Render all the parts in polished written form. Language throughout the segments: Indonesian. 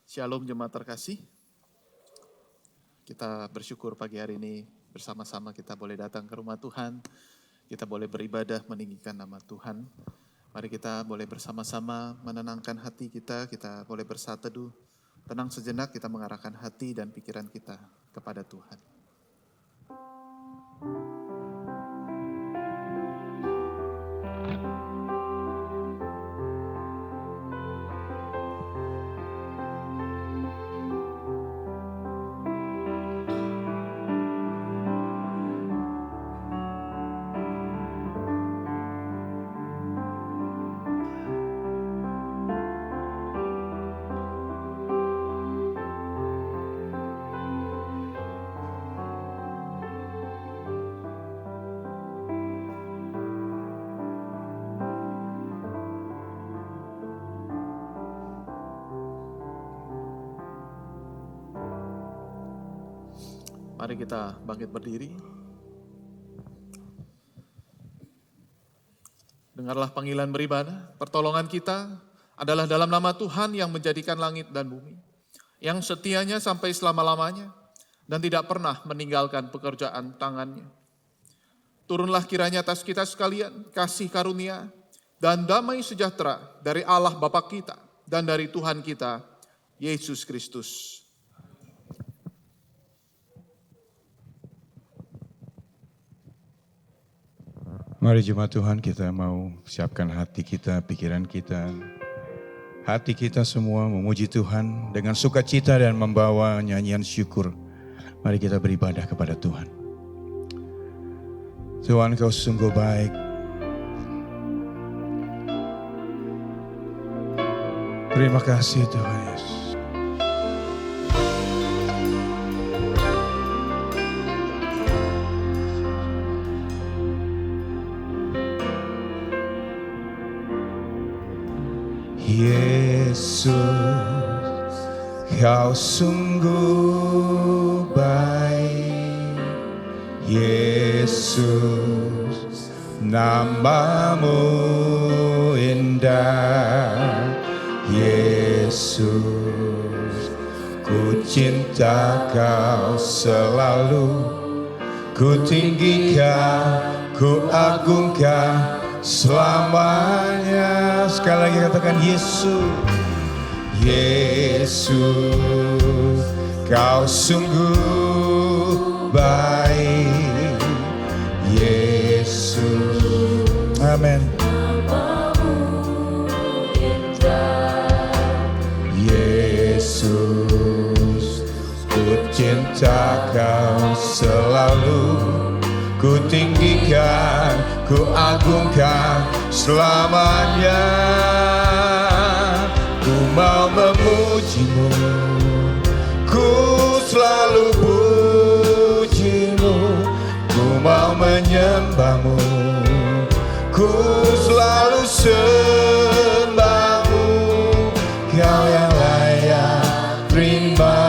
Shalom jemaat terkasih. Kita bersyukur pagi hari ini bersama-sama kita boleh datang ke rumah Tuhan. Kita boleh beribadah meninggikan nama Tuhan. Mari kita boleh bersama-sama menenangkan hati kita boleh bersatu teduh. Tenang sejenak, kita mengarahkan hati dan pikiran kita kepada Tuhan. Mari kita bangkit berdiri. Dengarlah panggilan beribadah. Pertolongan kita adalah dalam nama Tuhan yang menjadikan langit dan bumi, yang setianya sampai selama-lamanya dan tidak pernah meninggalkan pekerjaan tangannya. Turunlah kiranya atas kita sekalian kasih karunia dan damai sejahtera dari Allah Bapa kita dan dari Tuhan kita, Yesus Kristus. Mari jemaat Tuhan, kita mau siapkan hati kita, pikiran kita. Hati kita semua memuji Tuhan dengan sukacita dan membawa nyanyian syukur. Mari kita beribadah kepada Tuhan. Tuhan, Kau sungguh baik. Terima kasih Tuhan Yesus. Yesus, Kau sungguh baik. Yesus, nama-Mu indah. Yesus, ku cinta Kau selalu. Ku tinggikan, ku agungkan selamanya. Sekali lagi katakan Yesus. Yesus, Kau sungguh baik. Yesus, amin. Yesus, ku cinta Kau selalu. Ku tinggikan, ku agungkan selamanya. Ku mau memuji-Mu, ku selalu puji-Mu. Ku mau menyembah-Mu, ku selalu sembah-Mu. Kau yang layak terima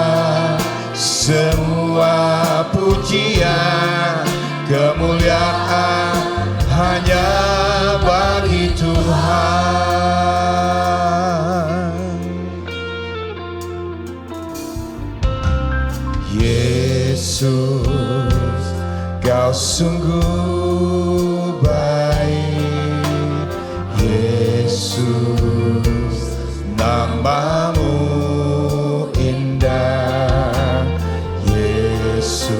semua pujian. Kemuliaan hanya bagi Tuhan. Yesus, Kau sungguh baik. Yesus, nama-Mu indah. Yesus,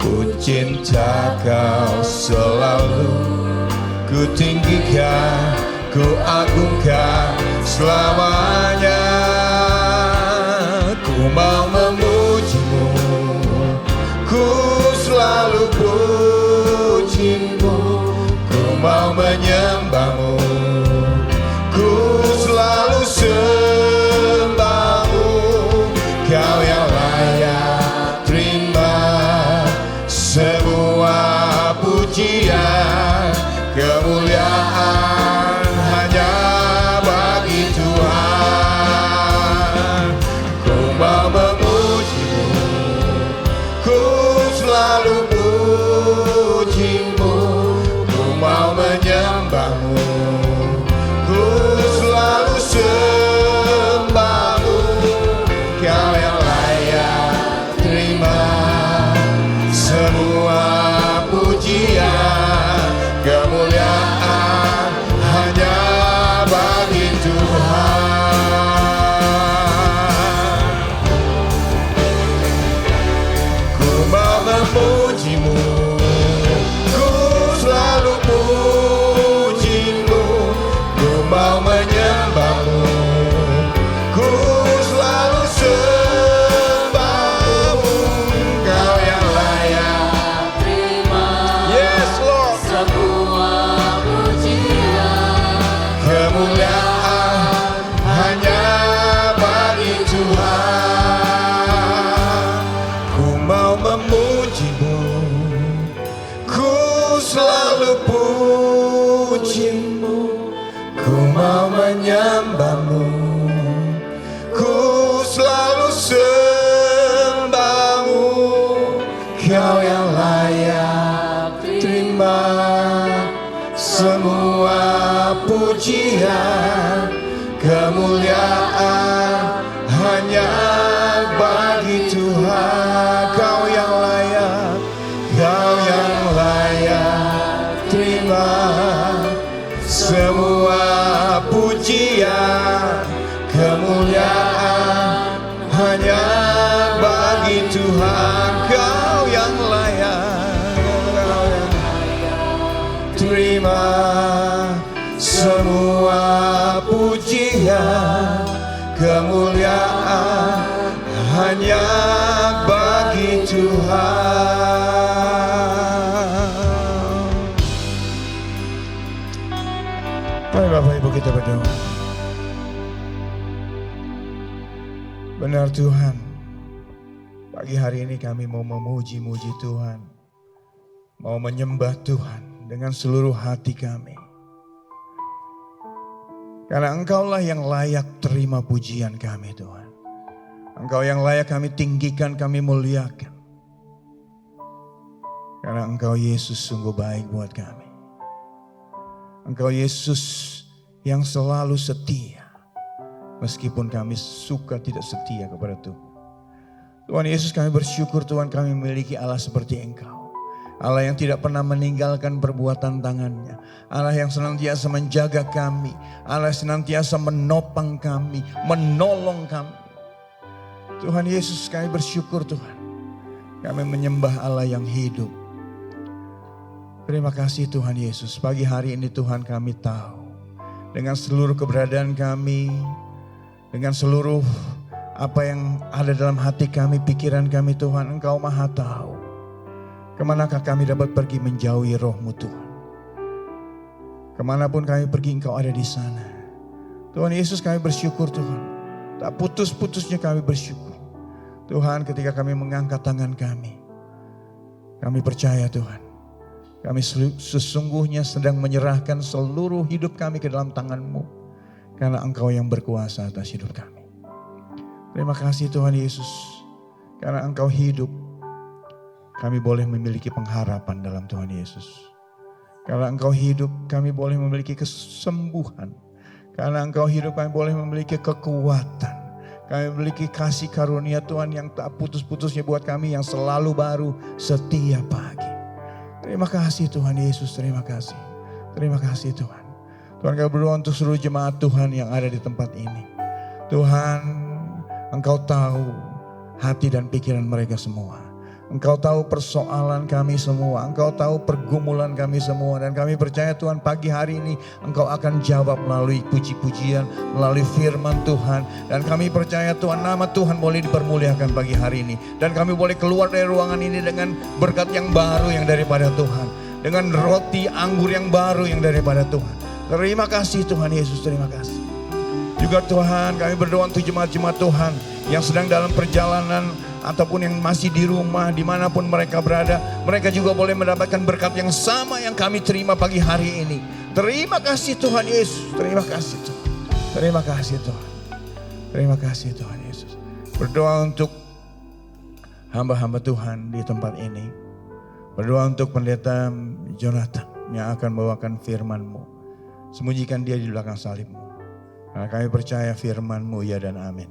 ku cinta Kau selalu. Ku tinggikan, ku agungkan selamanya. Ku mau memuji-Mu, ku selalu puji-Mu. Ku mau menyembah-Mu, ku selalu sembah-Mu. Kau yang layak terima semua pujian. Kemuliaan hanya bagi Tuhan. ku mau menyembahmu, ku selalu sembahmu, kau yang layak terima semua pujian, kemuliaan hanya bagi Tuhan. Kau yang layak terima semua pujian, kemuliaan hanya bagi Tuhan. Kau yang layak terima semua pujian, kemuliaan hanya bagi Tuhan. Mari Bapak Ibu kita berdoa. Benar Tuhan, pagi hari ini kami mau memuji-muji Tuhan, mau menyembah Tuhan dengan seluruh hati kami. Karena Engkaulah yang layak terima pujian kami Tuhan. Engkau yang layak kami tinggikan, kami muliakan. Karena Engkau Yesus sungguh baik buat kami. Engkau Yesus yang selalu setia. Meskipun kami suka tidak setia kepada Tuhan. Tuhan Yesus, kami bersyukur Tuhan kami memiliki Allah seperti Engkau. Allah yang tidak pernah meninggalkan perbuatan tangannya. Allah yang senantiasa menjaga kami. Allah yang senantiasa menopang kami, menolong kami. Tuhan Yesus, kami bersyukur Tuhan. Kami menyembah Allah yang hidup. Terima kasih Tuhan Yesus. Pagi hari ini Tuhan kami tahu. Dengan seluruh keberadaan kami. Dengan seluruh apa yang ada dalam hati kami, pikiran kami Tuhan, Engkau maha tahu. Kemanakah kami dapat pergi menjauhi roh-Mu Tuhan. Kemanapun kami pergi Engkau ada di sana. Tuhan Yesus, kami bersyukur Tuhan. Tak putus-putusnya kami bersyukur. Tuhan, ketika kami mengangkat tangan kami percaya Tuhan. Kami sesungguhnya sedang menyerahkan seluruh hidup kami ke dalam tangan-Mu. Karena Engkau yang berkuasa atas hidup kami. Terima kasih Tuhan Yesus. Karena Engkau hidup, kami boleh memiliki pengharapan dalam Tuhan Yesus. Karena Engkau hidup, kami boleh memiliki kesembuhan. Karena Engkau hidup, kami boleh memiliki kekuatan. Kami memiliki kasih karunia Tuhan yang tak putus-putusnya buat kami, yang selalu baru setiap pagi. Terima kasih Tuhan Yesus, terima kasih. Terima kasih Tuhan. Tuhan, kami berdoa untuk seluruh jemaat Tuhan yang ada di tempat ini. Tuhan, Engkau tahu hati dan pikiran mereka semua. Engkau tahu persoalan kami semua. Engkau tahu pergumulan kami semua. Dan kami percaya Tuhan, pagi hari ini Engkau akan jawab melalui puji-pujian, melalui firman Tuhan. Dan kami percaya Tuhan, nama Tuhan boleh dipermuliakan pagi hari ini. Dan kami boleh keluar dari ruangan ini dengan berkat yang baru yang daripada Tuhan. Dengan roti anggur yang baru yang daripada Tuhan. Terima kasih Tuhan Yesus, terima kasih. Juga Tuhan, kami berdoa untuk jemaat-jemaat Tuhan yang sedang dalam perjalanan ataupun yang masih di rumah, dimanapun mereka berada, mereka juga boleh mendapatkan berkat yang sama yang kami terima pagi hari ini. Terima kasih Tuhan Yesus, terima kasih Tuhan. Terima kasih Tuhan. Terima kasih Tuhan Yesus. Berdoa untuk hamba-hamba Tuhan di tempat ini. Berdoa untuk pendeta Jonathan yang akan membawakan firman-Mu. Sembunyikan dia di belakang salib-Mu. Karena kami percaya firman-Mu ya dan amin.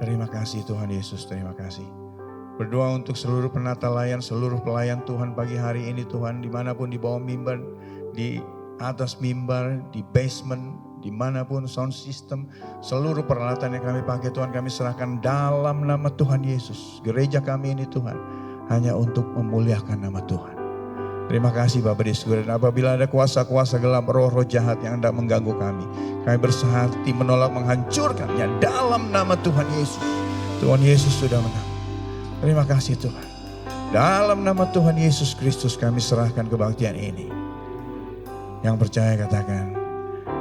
Terima kasih Tuhan Yesus, terima kasih. Berdoa untuk seluruh penata layan, seluruh pelayan Tuhan pagi hari ini Tuhan. Dimanapun di bawah mimbar, di atas mimbar, di basement, dimanapun sound system. Seluruh peralatan yang kami pakai Tuhan kami serahkan dalam nama Tuhan Yesus. Gereja kami ini Tuhan hanya untuk memuliakan nama Tuhan. Terima kasih Bapak di surga. Dan apabila ada kuasa-kuasa gelap, roh-roh jahat yang hendak mengganggu kami bersehati menolak menghancurkannya dalam nama Tuhan Yesus. Tuhan Yesus sudah menang. Terima kasih Tuhan. Dalam nama Tuhan Yesus Kristus kami serahkan kebaktian ini. Yang percaya katakan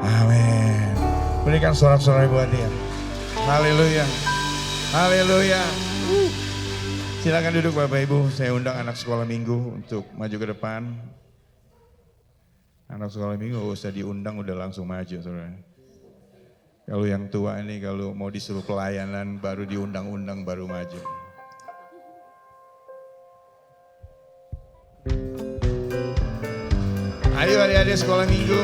amin. Berikan sorak-sorai buat dia. Haleluya. Haleluya. Silakan duduk Bapak Ibu, saya undang anak sekolah minggu untuk maju ke depan. Anak sekolah minggu gak usah diundang udah langsung maju saudara. Kalau yang tua ini kalau mau disuruh pelayanan baru diundang-undang baru maju. Ayo adik-adik sekolah minggu.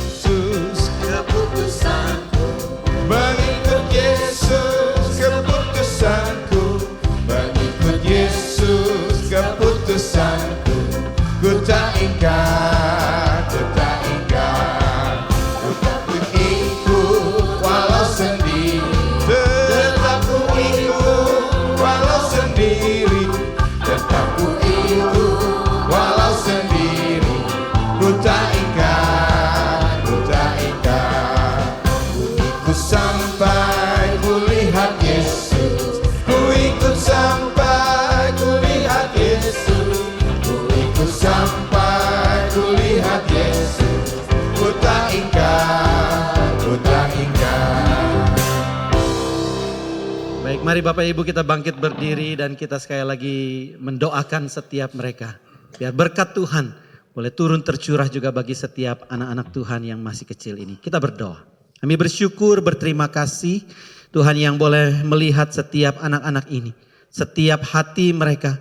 Yesus keputusanku, mengikut Yesus keputusanku, mengikut Yesus keputusanku, ku tak ingkar, ku tak ingkar, ku tak ikut walau sendiri, tetap ku ikut walau sendiri, tetap ku ikut walau sendiri, ku tak ingkar, ku tak ingkar, ku ikut sampai ku lihat Yesus, ku ikut sampai ku lihat Yesus, ku ikut sampai ku lihat Yesus, ku tak ingkar, ku tak ingkar. Baik, mari Bapak Ibu kita bangkit berdiri dan kita sekali lagi mendoakan setiap mereka. Biar berkat Tuhan boleh turun tercurah juga bagi setiap anak-anak Tuhan yang masih kecil ini. Kita berdoa. Kami bersyukur, berterima kasih Tuhan yang boleh melihat setiap anak-anak ini. Setiap hati mereka,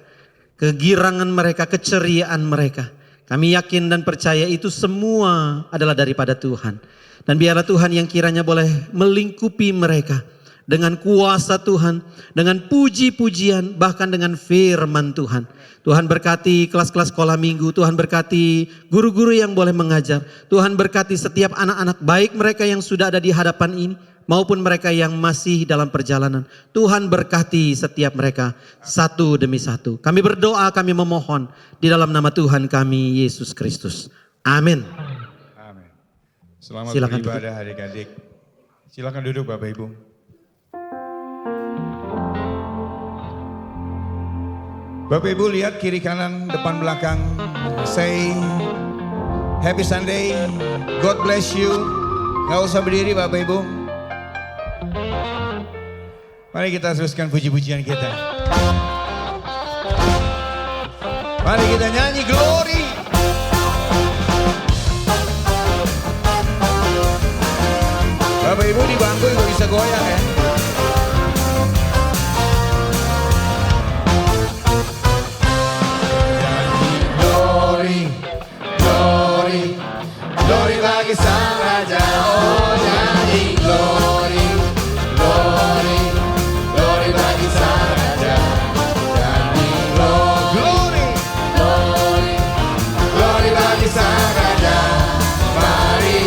kegirangan mereka, keceriaan mereka. Kami yakin dan percaya itu semua adalah daripada Tuhan. Dan biarlah Tuhan yang kiranya boleh melingkupi mereka dengan kuasa Tuhan, dengan puji-pujian, bahkan dengan firman Tuhan. Tuhan berkati kelas-kelas sekolah minggu, Tuhan berkati guru-guru yang boleh mengajar. Tuhan berkati setiap anak-anak, baik mereka yang sudah ada di hadapan ini, maupun mereka yang masih dalam perjalanan. Tuhan berkati setiap mereka satu demi satu. Kami berdoa, kami memohon di dalam nama Tuhan kami, Yesus Kristus. Amin. Amin. Selamat Silakan beribadah adik-adik. Silakan duduk Bapak Ibu. Bapak Ibu lihat kiri kanan depan belakang. Say happy Sunday. God bless you. Gak usah berdiri Bapak Ibu. Mari kita teruskan puji-pujian kita. Mari kita nyanyi glory. Bapak Ibu di bangku juga bisa goyang ya. Glory bagi Sang Raja, oh nyanyi glory, glory, glory bagi Sang Raja, nyanyi glory, glory, glory bagi Sang Raja, mari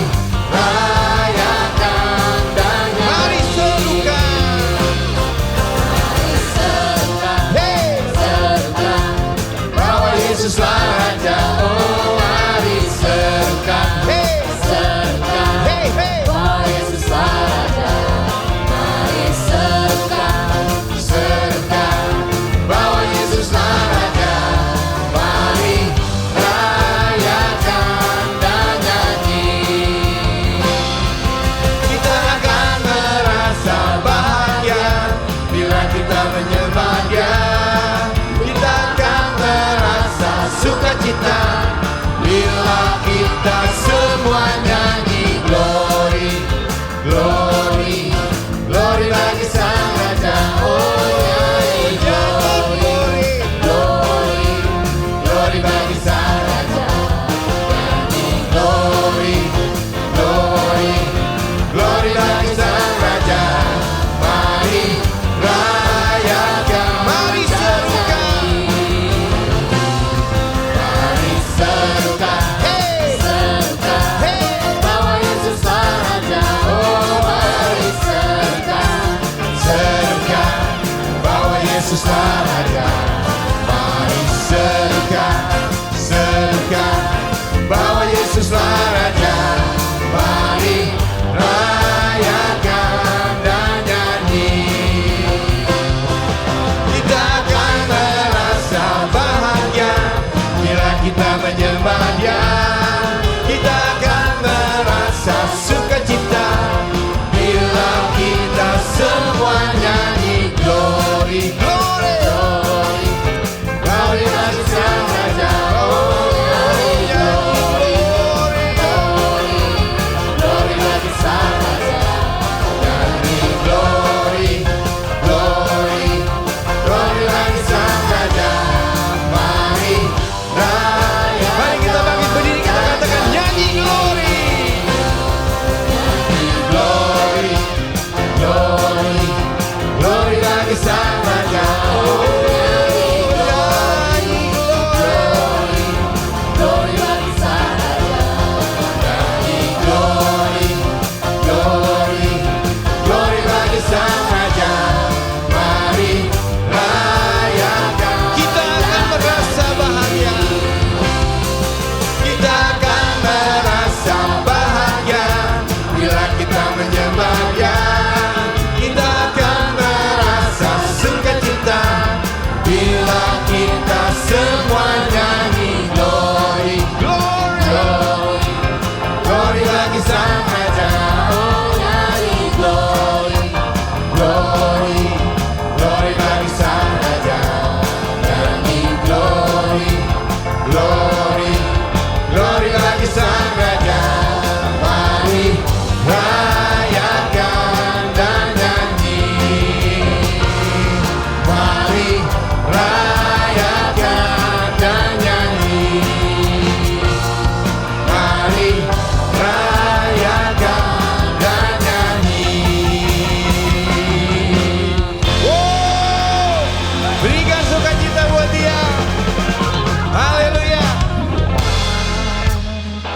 rayakan dan mari serukan, hey, serukan, bahwa Yesuslah Raja, oh mari serukan. Sukacita bila kita semua nyanyi glory, glory, glory bagi Sang Raja, oh nyanyi glory, glory, glory bagi Sang Raja, nyanyi glory, glory, glory bagi Sang Raja, mari rayakan, mari serukan. Yesuslah Raja, mari serukan, serukan, bahwa Yesuslah Raja, mari rayakan dan nyanyi. Kita akan merasa bahagia bila kita menyembah Dia. Kita akan merasa sukacita bila kita semua nyanyi glory, glory, glory, glory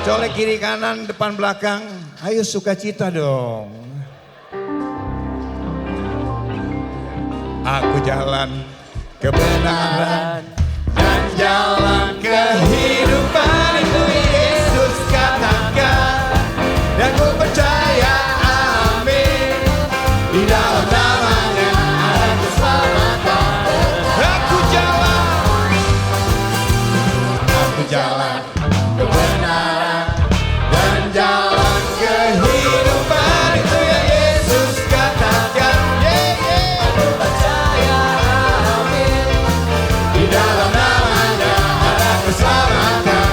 Colek kiri kanan, depan belakang. Ayo sukacita dong. Aku jalan kebenaran dan jalan kehidupan, itu Yesus katakan. Dan ku percaya, amin, di dalam namanya ada keselamatan. Aku jalan kebenaran dan jalan kehidupan, itu yang Yesus katakan. Aku percaya, amin, di dalam namanya ada keselamatan.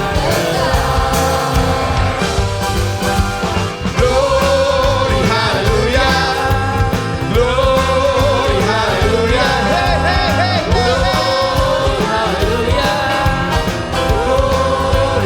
Glory haleluya, glory haleluya, hey hey hey, glory haleluya, glory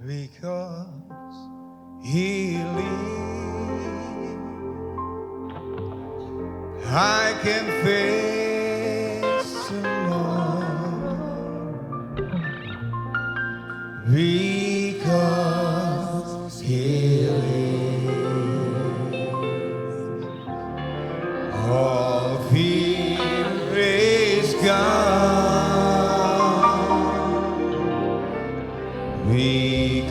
because He lives, I can face tomorrow because He lives. All fear is gone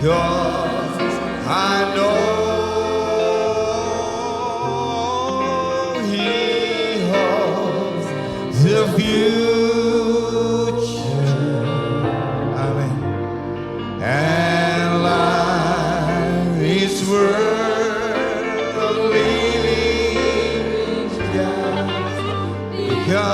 because I know He holds the future. Amen. And life is worth the living just because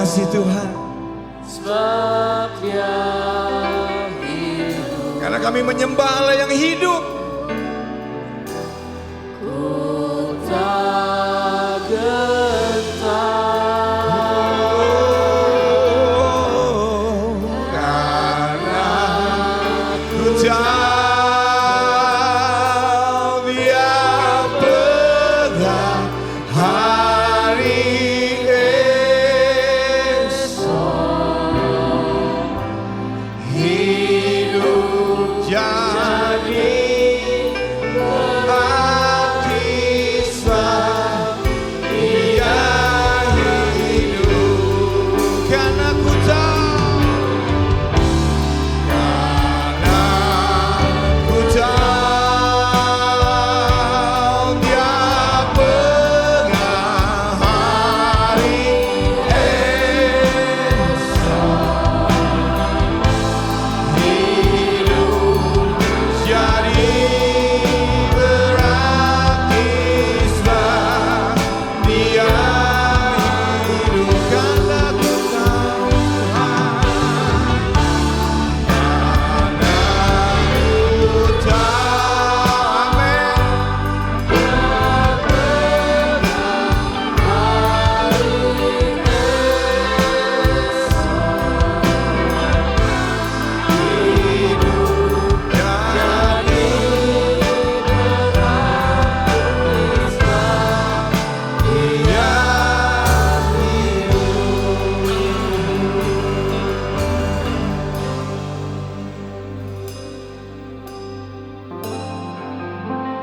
kasih Tuhan. Sebab Dia hidup. Karena kami menyembah Allah yang hidup. Ku tak gentar. Karena ku tahu Dia pegang hari esok. Hidup jadi berarti sebab Dia hidup. Karena ku tahu, karena ku tahu Dia pegang hari esok. Hidup jadi berarti sebab Dia hidup. Karena ku tahu,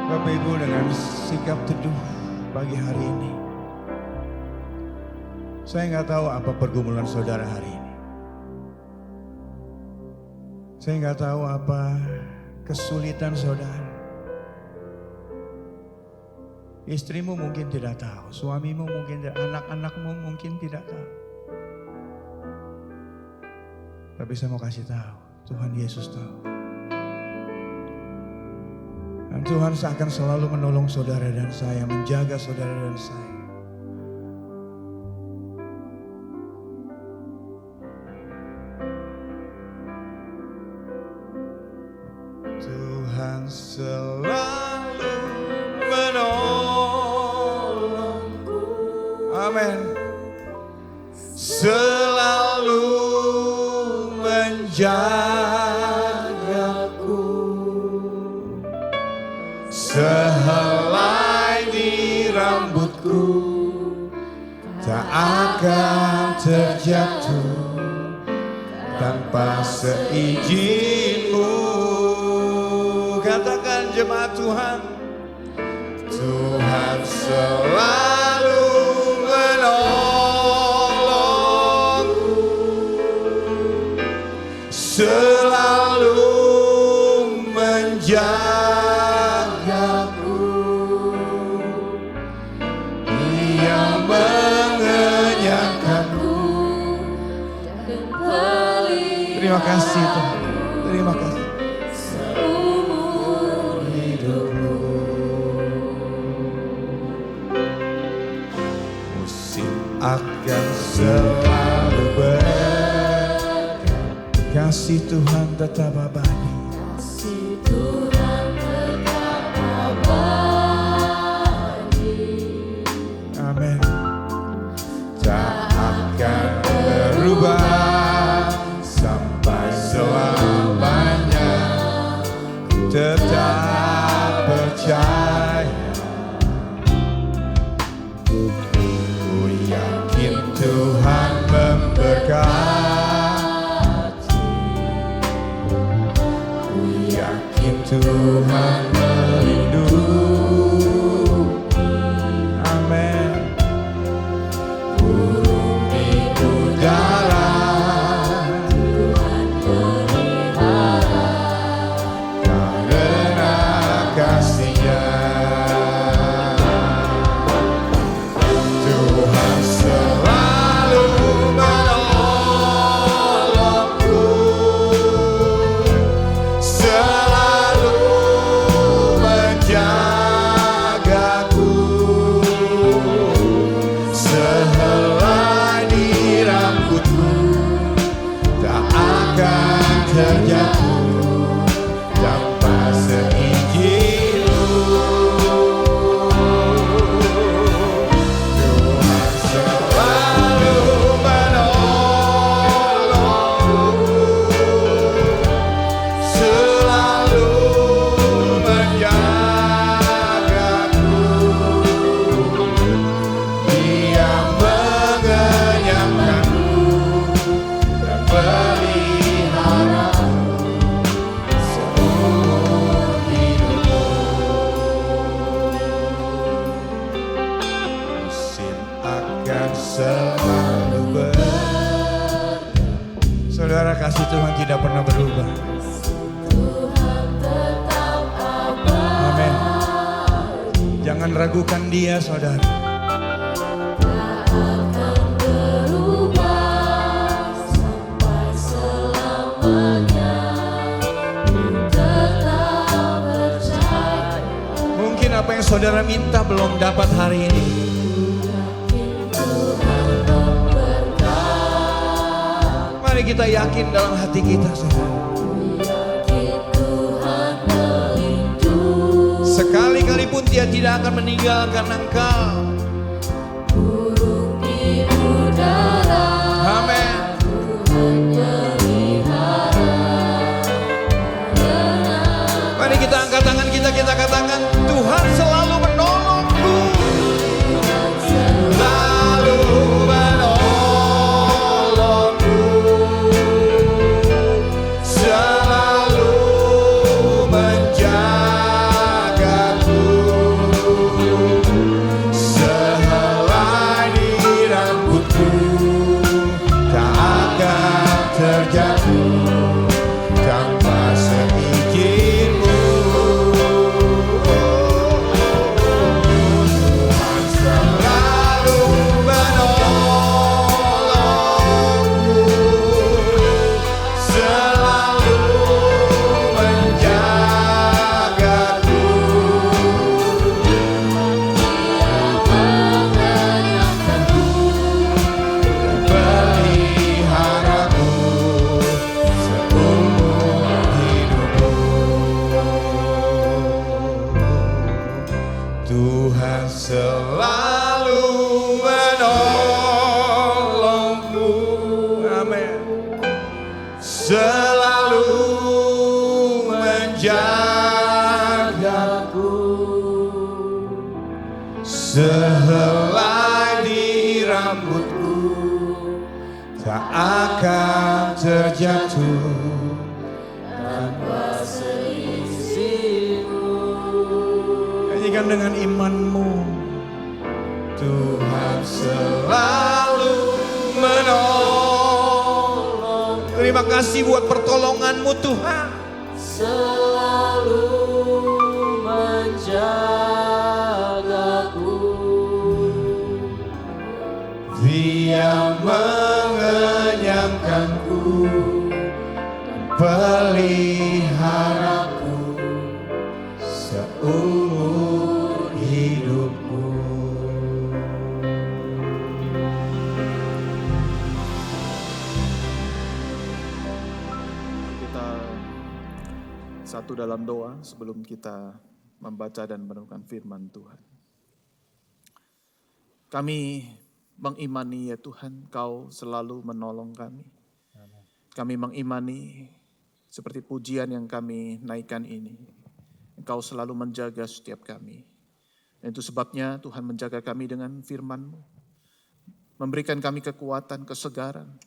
Bapak Ibu, dengan sikap teduh pagi hari ini, saya nggak tahu apa pergumulan saudara hari ini. Saya nggak tahu apa kesulitan saudara. Istrimu mungkin tidak tahu, suamimu mungkin tidak, anak-anakmu mungkin tidak tahu. Tapi saya mau kasih tahu, Tuhan Yesus tahu. Dan Tuhan akan selalu menolong saudara dan saya, menjaga saudara dan saya. Tuhan selalu menolongku. Amin. Selalu menjagaku. Sehelai di rambutku tak akan terjatuh tanpa seizin-Mu. Katakan jemaat Tuhan, Tuhan selalu menolongku, selalu menjagaku. Terima kasih Tuhan, terima kasih. Seumur hidupku, musim akan selalu berganti. Kasih Tuhan tetap abadi. Kasih Tuhan tetap abadi. Amin. Tak akan berubah selamanya, tetap percaya. Ku yakin Tuhan memberkati. Ku yakin Tuhan melindungi. Amin. Burung di udara Tuhan selalu selalu Saudara, kasih Tuhan tidak pernah berubah. Amin. Jangan ragukan Dia, saudara. Mungkin apa yang saudara minta belum dapat hari ini. Mari kita yakin dalam hati kita, saudara. Sekali-kali pun Dia tidak akan meninggalkan engkau. Amin. Mari kita angkat tangan kita katakan, Tuhan selalu menolongku. Selalu menolongku. Selalu menjagaku. Sehelai di rambutku tak akan terjatuh tanpa seizin-Mu. Tuhan selalu menolongku, selalu menjagaku. Peliharaku seumur hidupku. Tuhan selalu menolongku. Amin. Selalu menjagaku. Sehelai di rambutku tak akan terjatuh tanpa seizin-Mu. Nyanyikan dengan imanmu. Tuhan selalu menolong. Terima kasih buat pertolongan-Mu, Tuhan. Selalu menjagaku. Dia mengenyangkanku, peliharaku seumur hidupku. Kita satu dalam doa sebelum kita membaca dan merenungkan firman Tuhan. Kami mengimani ya Tuhan, Kau selalu menolong kami. Kami mengimani seperti pujian yang kami naikkan ini. Engkau selalu menjaga setiap kami. Dan itu sebabnya Tuhan menjaga kami dengan firman-Mu. Memberikan kami kekuatan, kesegaran.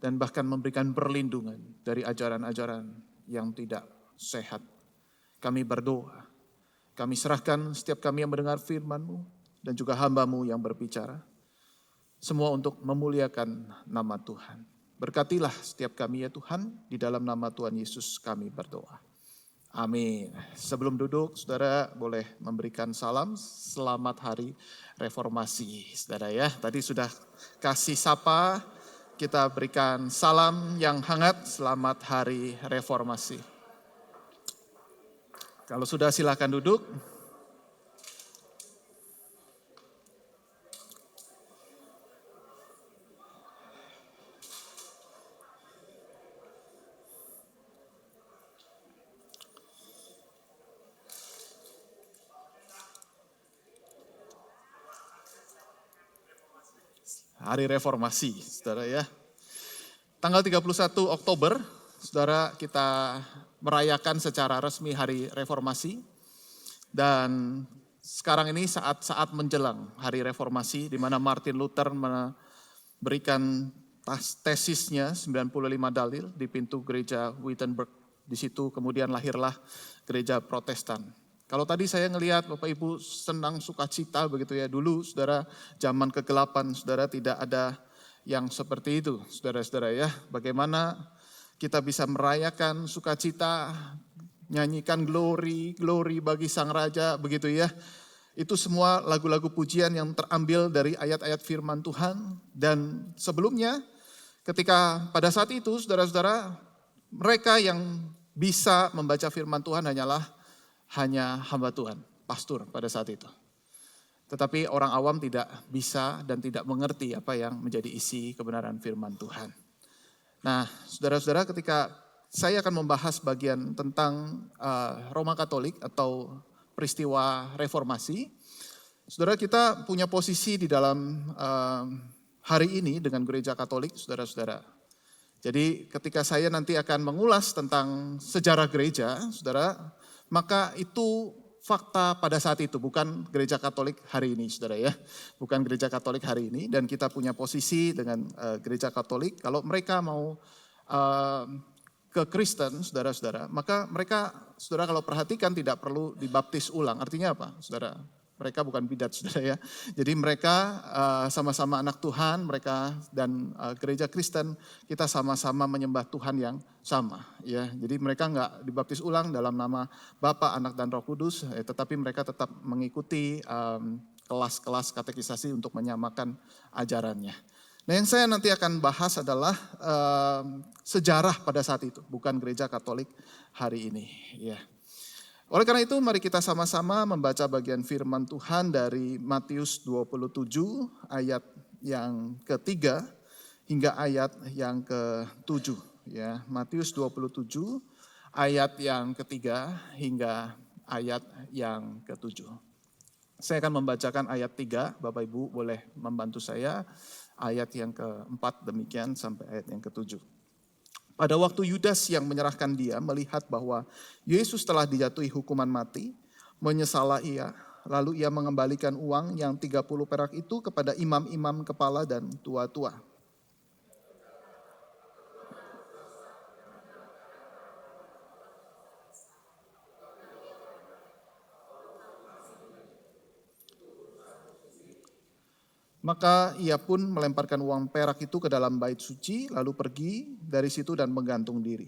Dan bahkan memberikan perlindungan dari ajaran-ajaran yang tidak sehat. Kami berdoa. Kami serahkan setiap kami yang mendengar firman-Mu. Dan juga hamba-Mu yang berbicara. Semua untuk memuliakan nama Tuhan. Berkatilah setiap kami ya Tuhan, di dalam nama Tuhan Yesus kami berdoa. Amin. Sebelum duduk, saudara boleh memberikan salam selamat hari reformasi. Saudara ya, tadi sudah kasih sapa, kita berikan salam yang hangat selamat hari reformasi. Kalau sudah silakan duduk. Hari Reformasi, saudara ya. Tanggal 31 Oktober, saudara, kita merayakan secara resmi Hari Reformasi. Dan sekarang ini saat-saat menjelang Hari Reformasi, di mana Martin Luther memberikan tesisnya 95 dalil di pintu gereja Wittenberg. Di situ kemudian lahirlah gereja Protestan. Kalau tadi saya ngelihat Bapak Ibu senang sukacita begitu ya. Dulu saudara zaman kegelapan saudara tidak ada yang seperti itu saudara-saudara ya. Bagaimana kita bisa merayakan sukacita, nyanyikan glory, glory bagi Sang Raja begitu ya. Itu semua lagu-lagu pujian yang terambil dari ayat-ayat firman Tuhan. Dan sebelumnya ketika pada saat itu saudara-saudara, mereka yang bisa membaca firman Tuhan hanya hamba Tuhan, pastor pada saat itu. Tetapi orang awam tidak bisa dan tidak mengerti apa yang menjadi isi kebenaran firman Tuhan. Nah saudara-saudara, ketika saya akan membahas bagian tentang Roma Katolik atau peristiwa reformasi, saudara, kita punya posisi di dalam hari ini dengan gereja Katolik, saudara-saudara. Jadi ketika saya nanti akan mengulas tentang sejarah gereja, saudara, maka itu fakta pada saat itu, bukan gereja Katolik hari ini, saudara ya. Bukan gereja Katolik hari ini, dan kita punya posisi dengan gereja Katolik. Kalau mereka mau ke Kristen, saudara-saudara, maka mereka, saudara, kalau perhatikan tidak perlu dibaptis ulang. Artinya apa, saudara? Mereka bukan bidat, saudara ya. Jadi mereka sama-sama anak Tuhan, mereka dan gereja Kristen, kita sama-sama menyembah Tuhan yang sama. Ya. Jadi mereka enggak dibaptis ulang dalam nama Bapa, Anak, dan Roh Kudus, tetapi mereka tetap mengikuti kelas-kelas katekisasi untuk menyamakan ajarannya. Nah yang saya nanti akan bahas adalah sejarah pada saat itu, bukan gereja Katolik hari ini. Ya. Oleh karena itu mari kita sama-sama membaca bagian firman Tuhan dari Matius 27 ayat yang ketiga hingga ayat yang ke-7. Ya, Matius 27 ayat yang ketiga hingga ayat yang ke-7. Saya akan membacakan ayat 3, Bapak Ibu boleh membantu saya. Ayat yang ke-4 demikian sampai ayat yang ke-7. Pada waktu Yudas yang menyerahkan dia melihat bahwa Yesus telah dijatuhi hukuman mati, menyesalah ia, lalu ia mengembalikan uang yang 30 perak itu kepada imam-imam kepala dan tua-tua. Maka ia pun melemparkan uang perak itu ke dalam bait suci, lalu pergi dari situ dan menggantung diri.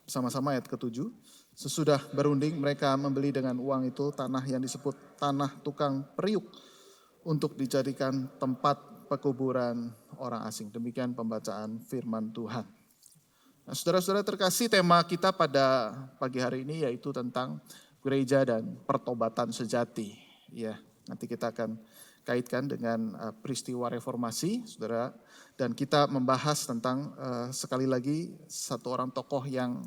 Sama-sama ayat ke-7. Sesudah berunding mereka membeli dengan uang itu tanah yang disebut tanah tukang periuk untuk dijadikan tempat pekuburan orang asing. Demikian pembacaan firman Tuhan. Nah, saudara-saudara terkasih, tema kita pada pagi hari ini yaitu tentang gereja dan pertobatan sejati. Ya, nanti kita akan kaitkan dengan peristiwa reformasi, saudara. Dan kita membahas tentang sekali lagi satu orang tokoh yang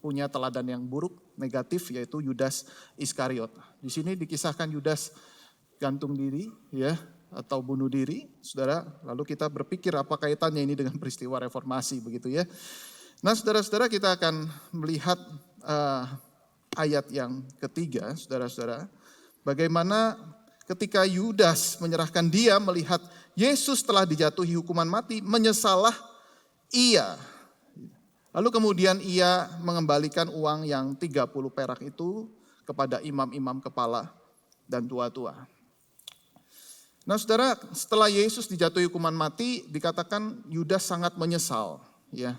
punya teladan yang buruk, negatif, yaitu Yudas Iskariot. Di sini dikisahkan Yudas gantung diri, ya, atau bunuh diri, saudara. Lalu kita berpikir apa kaitannya ini dengan peristiwa reformasi, begitu ya. Nah, saudara-saudara, kita akan melihat ayat yang ketiga, saudara-saudara. Bagaimana ketika Yudas menyerahkan dia melihat Yesus telah dijatuhi hukuman mati, menyesalah ia. Lalu kemudian ia mengembalikan uang yang 30 perak itu kepada imam-imam kepala dan tua-tua. Nah saudara, setelah Yesus dijatuhi hukuman mati, dikatakan Yudas sangat menyesal. Ya.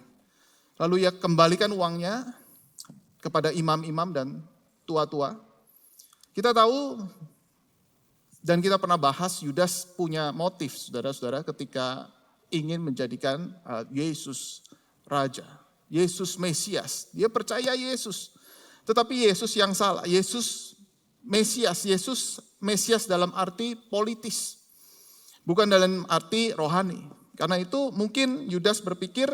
Lalu ia kembalikan uangnya kepada imam-imam dan tua-tua. Kita tahu dan kita pernah bahas Yudas punya motif, saudara-saudara, ketika ingin menjadikan Yesus Raja. Yesus Mesias, dia percaya Yesus. Tetapi Yesus yang salah, Yesus Mesias dalam arti politis. Bukan dalam arti rohani. Karena itu mungkin Yudas berpikir,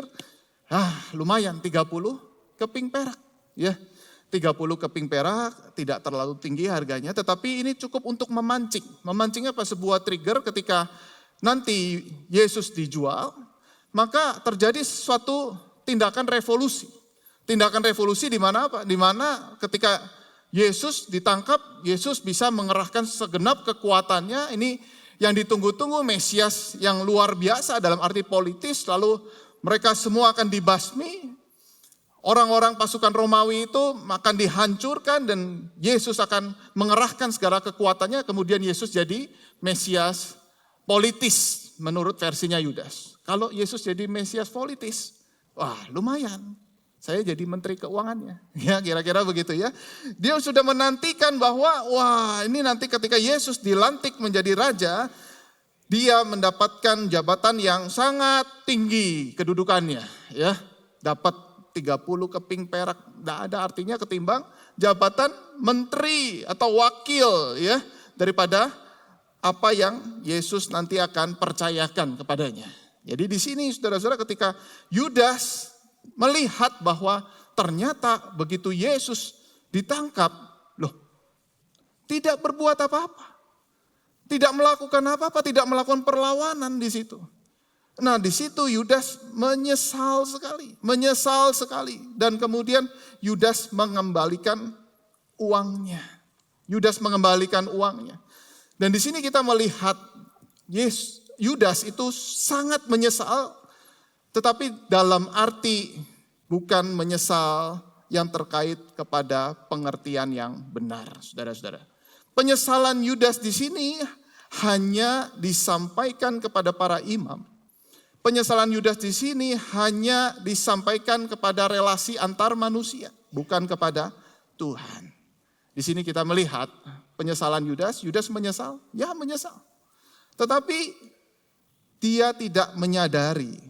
lumayan 30 keping perak. Ya, 30 keping perak tidak terlalu tinggi harganya, tetapi ini cukup untuk memancing. Memancing apa? Sebuah trigger ketika nanti Yesus dijual, maka terjadi suatu tindakan revolusi. Tindakan revolusi di mana apa? Di mana ketika Yesus ditangkap, Yesus bisa mengerahkan segenap kekuatannya ini yang ditunggu-tunggu, Mesias yang luar biasa dalam arti politis, lalu mereka semua akan dibasmi. Orang-orang pasukan Romawi itu akan dihancurkan dan Yesus akan mengerahkan segala kekuatannya. Kemudian Yesus jadi Mesias politis menurut versinya Yudas. Kalau Yesus jadi Mesias politis, wah lumayan. Saya jadi menteri keuangannya. Ya kira-kira begitu ya. Dia sudah menantikan bahwa wah ini nanti ketika Yesus dilantik menjadi raja, dia mendapatkan jabatan yang sangat tinggi kedudukannya. Ya, dapat 30 keping perak, tidak ada artinya ketimbang jabatan menteri atau wakil ya daripada apa yang Yesus nanti akan percayakan kepadanya. Jadi di sini saudara-saudara ketika Yudas melihat bahwa ternyata begitu Yesus ditangkap, loh tidak berbuat apa-apa. Tidak melakukan apa-apa, tidak melakukan perlawanan di situ. Nah di situ Yudas menyesal sekali. Dan kemudian Yudas mengembalikan uangnya. Dan di sini kita melihat Yudas itu sangat menyesal, tetapi dalam arti bukan menyesal yang terkait kepada pengertian yang benar, saudara-saudara. Penyesalan Yudas di sini hanya disampaikan kepada para imam. Penyesalan Yudas di sini hanya disampaikan kepada relasi antar manusia, bukan kepada Tuhan. Di sini kita melihat penyesalan Yudas menyesal, ya menyesal. Tetapi dia tidak menyadari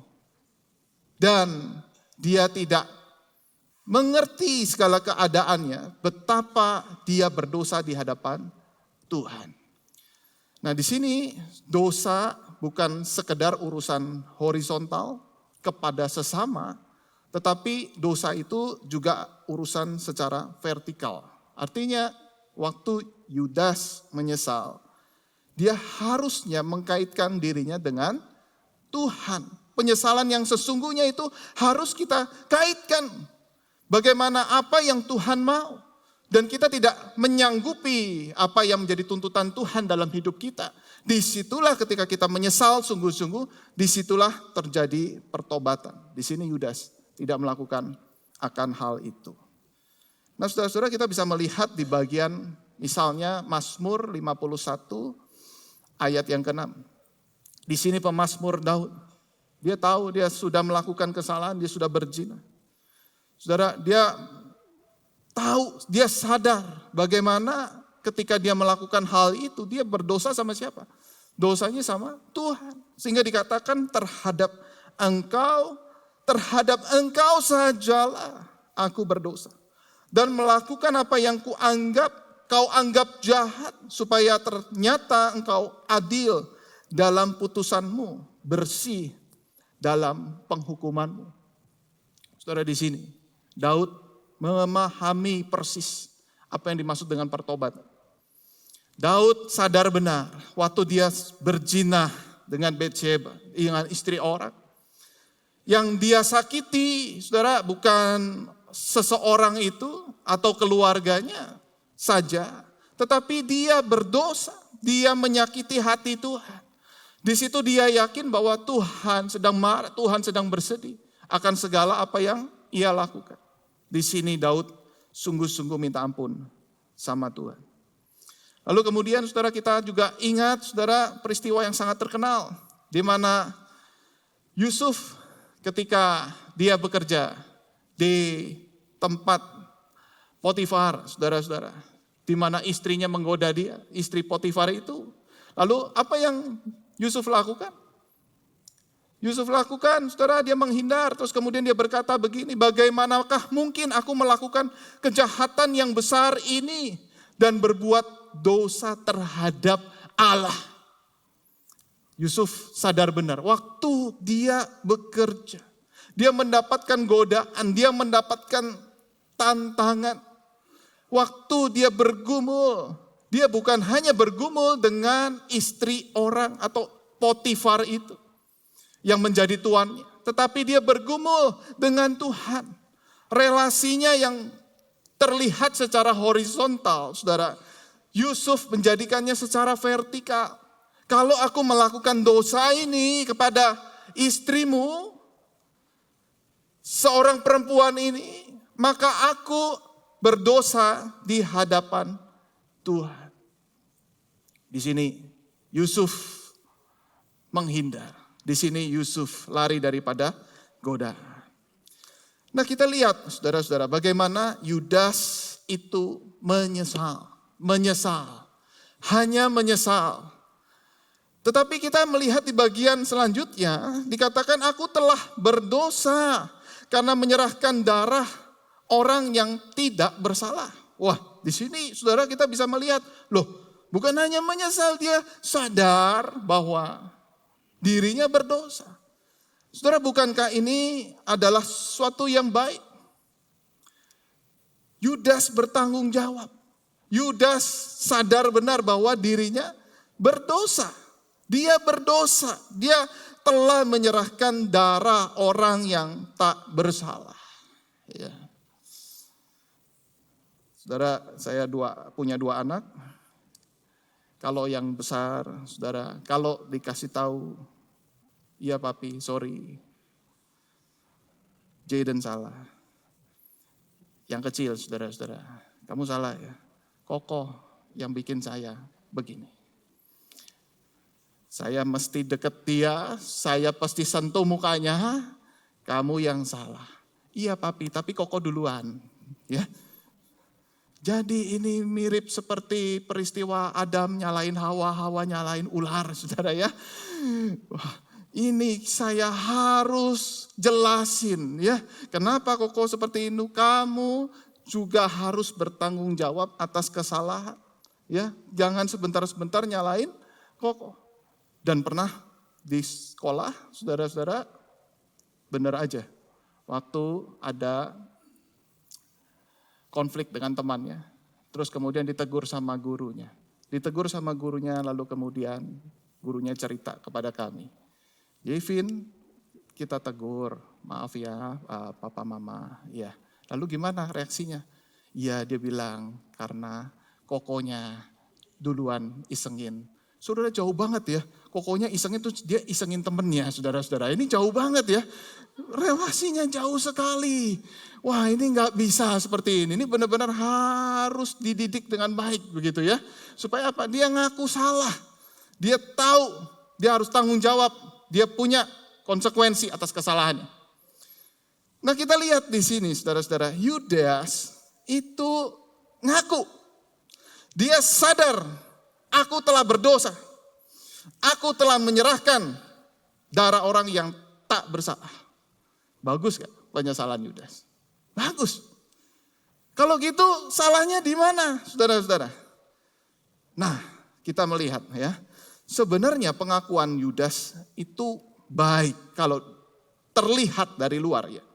dan dia tidak mengerti segala keadaannya, betapa dia berdosa di hadapan Tuhan. Nah di sini dosa bukan sekedar urusan horizontal kepada sesama, tetapi dosa itu juga urusan secara vertikal. Artinya waktu Yudas menyesal, dia harusnya mengkaitkan dirinya dengan Tuhan. Penyesalan yang sesungguhnya itu harus kita kaitkan. Bagaimana apa yang Tuhan mau. Dan kita tidak menyanggupi apa yang menjadi tuntutan Tuhan dalam hidup kita. Disitulah ketika kita menyesal sungguh-sungguh, disitulah terjadi pertobatan. Di sini Yudas tidak melakukan akan hal itu. Nah saudara-saudara kita bisa melihat di bagian misalnya Mazmur 51 ayat yang ke-6. Di sini pemazmur Daud, dia tahu dia sudah melakukan kesalahan, dia sudah berzina. Saudara, dia tahu, dia sadar bagaimana ketika dia melakukan hal itu, dia berdosa sama siapa? Dosanya sama Tuhan. Sehingga dikatakan terhadap engkau sajalah aku berdosa. Dan melakukan apa yang kau anggap jahat, supaya ternyata engkau adil dalam putusanmu, bersih dalam penghukumanmu. Saudara di sini, Daud memahami persis apa yang dimaksud dengan pertobatan. Daud sadar benar waktu dia berzina dengan Batsheba, dengan istri orang. Yang dia sakiti, saudara, bukan seseorang itu atau keluarganya saja, tetapi dia berdosa, dia menyakiti hati Tuhan. Di situ dia yakin bahwa Tuhan sedang marah, Tuhan sedang bersedih akan segala apa yang ia lakukan. Di sini Daud sungguh-sungguh minta ampun sama Tuhan. Lalu kemudian saudara kita juga ingat saudara peristiwa yang sangat terkenal. Di mana Yusuf ketika dia bekerja di tempat Potifar, saudara-saudara. Di mana istrinya menggoda dia, istri Potifar itu. Lalu apa yang Yusuf lakukan? Yusuf lakukan, saudara, dia menghindar. Terus kemudian dia berkata begini, bagaimanakah mungkin aku melakukan kejahatan yang besar ini dan berbuat dosa terhadap Allah. Yusuf sadar benar, waktu dia bekerja, dia mendapatkan godaan, dia mendapatkan tantangan. Waktu dia bergumul, dia bukan hanya bergumul dengan istri orang atau Potifar itu yang menjadi tuannya, tetapi dia bergumul dengan Tuhan. Relasinya yang terlihat secara horizontal, saudara, Yusuf menjadikannya secara vertikal. Kalau aku melakukan dosa ini kepada istrimu, seorang perempuan ini, maka aku berdosa di hadapan Tuhan. Di sini Yusuf menghindar. Di sini Yusuf lari daripada godaan. Nah, kita lihat saudara-saudara bagaimana Yudas itu menyesal. Hanya menyesal. Tetapi kita melihat di bagian selanjutnya dikatakan aku telah berdosa karena menyerahkan darah orang yang tidak bersalah. Wah, di sini saudara kita bisa melihat, loh, bukan hanya menyesal, dia sadar bahwa dirinya berdosa. Saudara, bukankah ini adalah sesuatu yang baik? Yudas bertanggung jawab. Yudas sadar benar bahwa dirinya berdosa. Dia berdosa. Dia telah menyerahkan darah orang yang tak bersalah. Ya. Saudara, saya punya dua anak. Kalau yang besar, saudara, kalau dikasih tahu, iya papi, sorry, Jaden salah. Yang kecil, saudara-saudara, kamu salah ya. Kokoh yang bikin saya begini. Saya mesti deket dia, saya pasti sentuh mukanya, kamu yang salah. Iya papi, tapi Koko duluan. Ya. Jadi ini mirip seperti peristiwa Adam nyalain Hawa, Hawa nyalain ular, saudara ya. Wah, ini saya harus jelasin ya. Kenapa Koko seperti itu? Kamu juga harus bertanggung jawab atas kesalahan. Ya, jangan sebentar-sebentar nyalain Koko. Dan pernah di sekolah, saudara-saudara, benar aja. Waktu ada konflik dengan temannya. Terus kemudian ditegur sama gurunya. Ditegur sama gurunya lalu kemudian gurunya cerita kepada kami. Yevin, kita tegur, maaf ya papa mama. Ya. Lalu gimana reaksinya? Ya dia bilang karena Kokonya duluan isengin. Saudara jauh banget ya, Kokonya isengin tuh dia isengin temennya saudara-saudara. Ini jauh banget ya, relasinya jauh sekali. Wah ini gak bisa seperti ini benar-benar harus dididik dengan baik begitu ya. Supaya apa? Dia ngaku salah, dia tahu dia harus tanggung jawab, dia punya konsekuensi atas kesalahannya. Nah kita lihat di sini saudara-saudara, Yudas itu ngaku, dia sadar aku telah berdosa. Aku telah menyerahkan darah orang yang tak bersalah. Bagus gak penyesalan Yudas? Bagus. Kalau gitu salahnya di mana saudara-saudara? Nah kita melihat ya. Sebenarnya pengakuan Yudas itu baik kalau terlihat dari luar ya.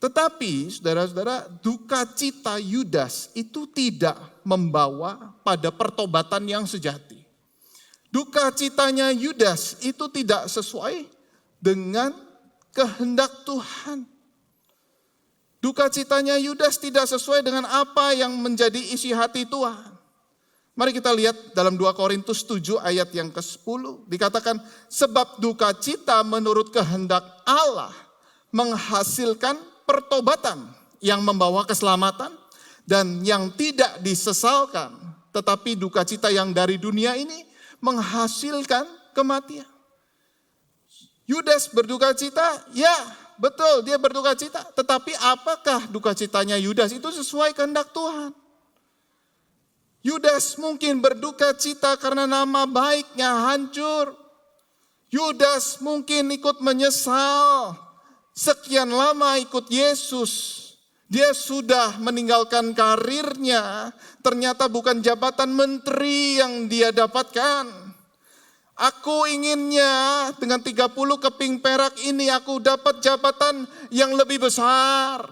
Tetapi saudara-saudara duka cita Yudas itu tidak membawa pada pertobatan yang sejati. Duka citanya Yudas itu tidak sesuai dengan kehendak Tuhan. Duka citanya Yudas tidak sesuai dengan apa yang menjadi isi hati Tuhan. Mari kita lihat dalam 2 Korintus 7 ayat yang ke-10. Dikatakan sebab duka cita menurut kehendak Allah menghasilkan pertobatan yang membawa keselamatan dan yang tidak disesalkan. Tetapi duka cita yang dari dunia ini menghasilkan kematian. Yudas berduka cita, ya betul dia berduka cita. Tetapi apakah duka citanya Yudas itu sesuai kehendak Tuhan? Yudas mungkin berduka cita karena nama baiknya hancur. Yudas mungkin ikut menyesal. Sekian lama ikut Yesus, dia sudah meninggalkan karirnya, ternyata bukan jabatan menteri yang dia dapatkan. Aku inginnya dengan 30 keping perak ini aku dapat jabatan yang lebih besar.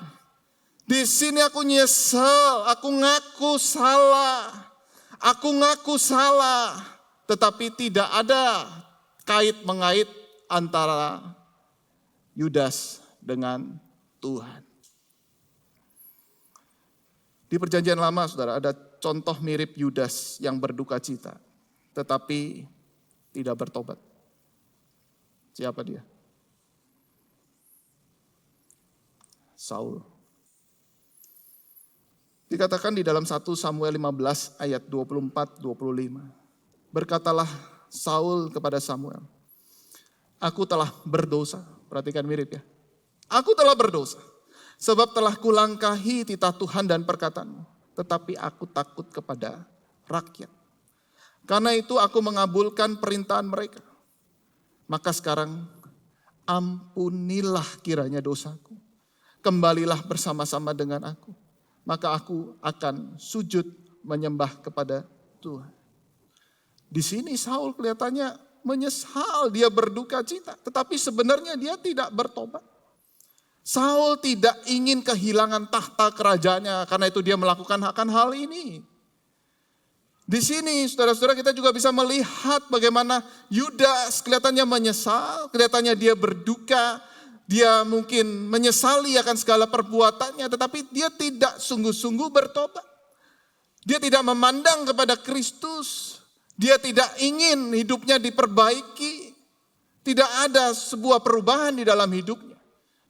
Di sini aku nyesel, aku ngaku salah. Aku ngaku salah, tetapi tidak ada kait-mengait antara Yudas dengan Tuhan. Di perjanjian lama saudara ada contoh mirip Yudas yang berduka cita. Tetapi tidak bertobat. Siapa dia? Saul. Dikatakan di dalam 1 Samuel 15 ayat 24-25. Berkatalah Saul kepada Samuel, aku telah berdosa. Perhatikan mirip ya. Aku telah berdosa, sebab telah kulangkahi titah Tuhan dan perkataanmu. Tetapi aku takut kepada rakyat. Karena itu aku mengabulkan perintahan mereka. Maka sekarang ampunilah kiranya dosaku. Kembalilah bersama-sama dengan aku. Maka aku akan sujud menyembah kepada Tuhan. Di sini Saul kelihatannya menyesal, dia berduka cita. Tetapi sebenarnya dia tidak bertobat. Saul tidak ingin kehilangan tahta kerajaannya, karena itu dia melakukan akan hal ini. Di sini saudara-saudara kita juga bisa melihat bagaimana Yudas kelihatannya menyesal, kelihatannya dia berduka. Dia mungkin menyesali akan segala perbuatannya, tetapi dia tidak sungguh-sungguh bertobat. Dia tidak memandang kepada Kristus. Dia tidak ingin hidupnya diperbaiki. Tidak ada sebuah perubahan di dalam hidupnya.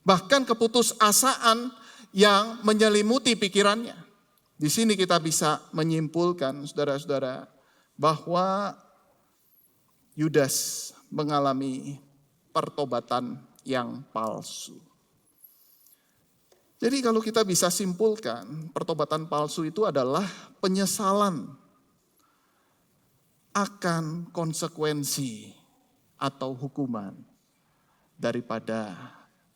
Bahkan keputusasaan yang menyelimuti pikirannya. Di sini kita bisa menyimpulkan, saudara-saudara, bahwa Yudas mengalami pertobatan yang palsu. Jadi kalau kita bisa simpulkan, pertobatan palsu itu adalah penyesalan akan konsekuensi atau hukuman daripada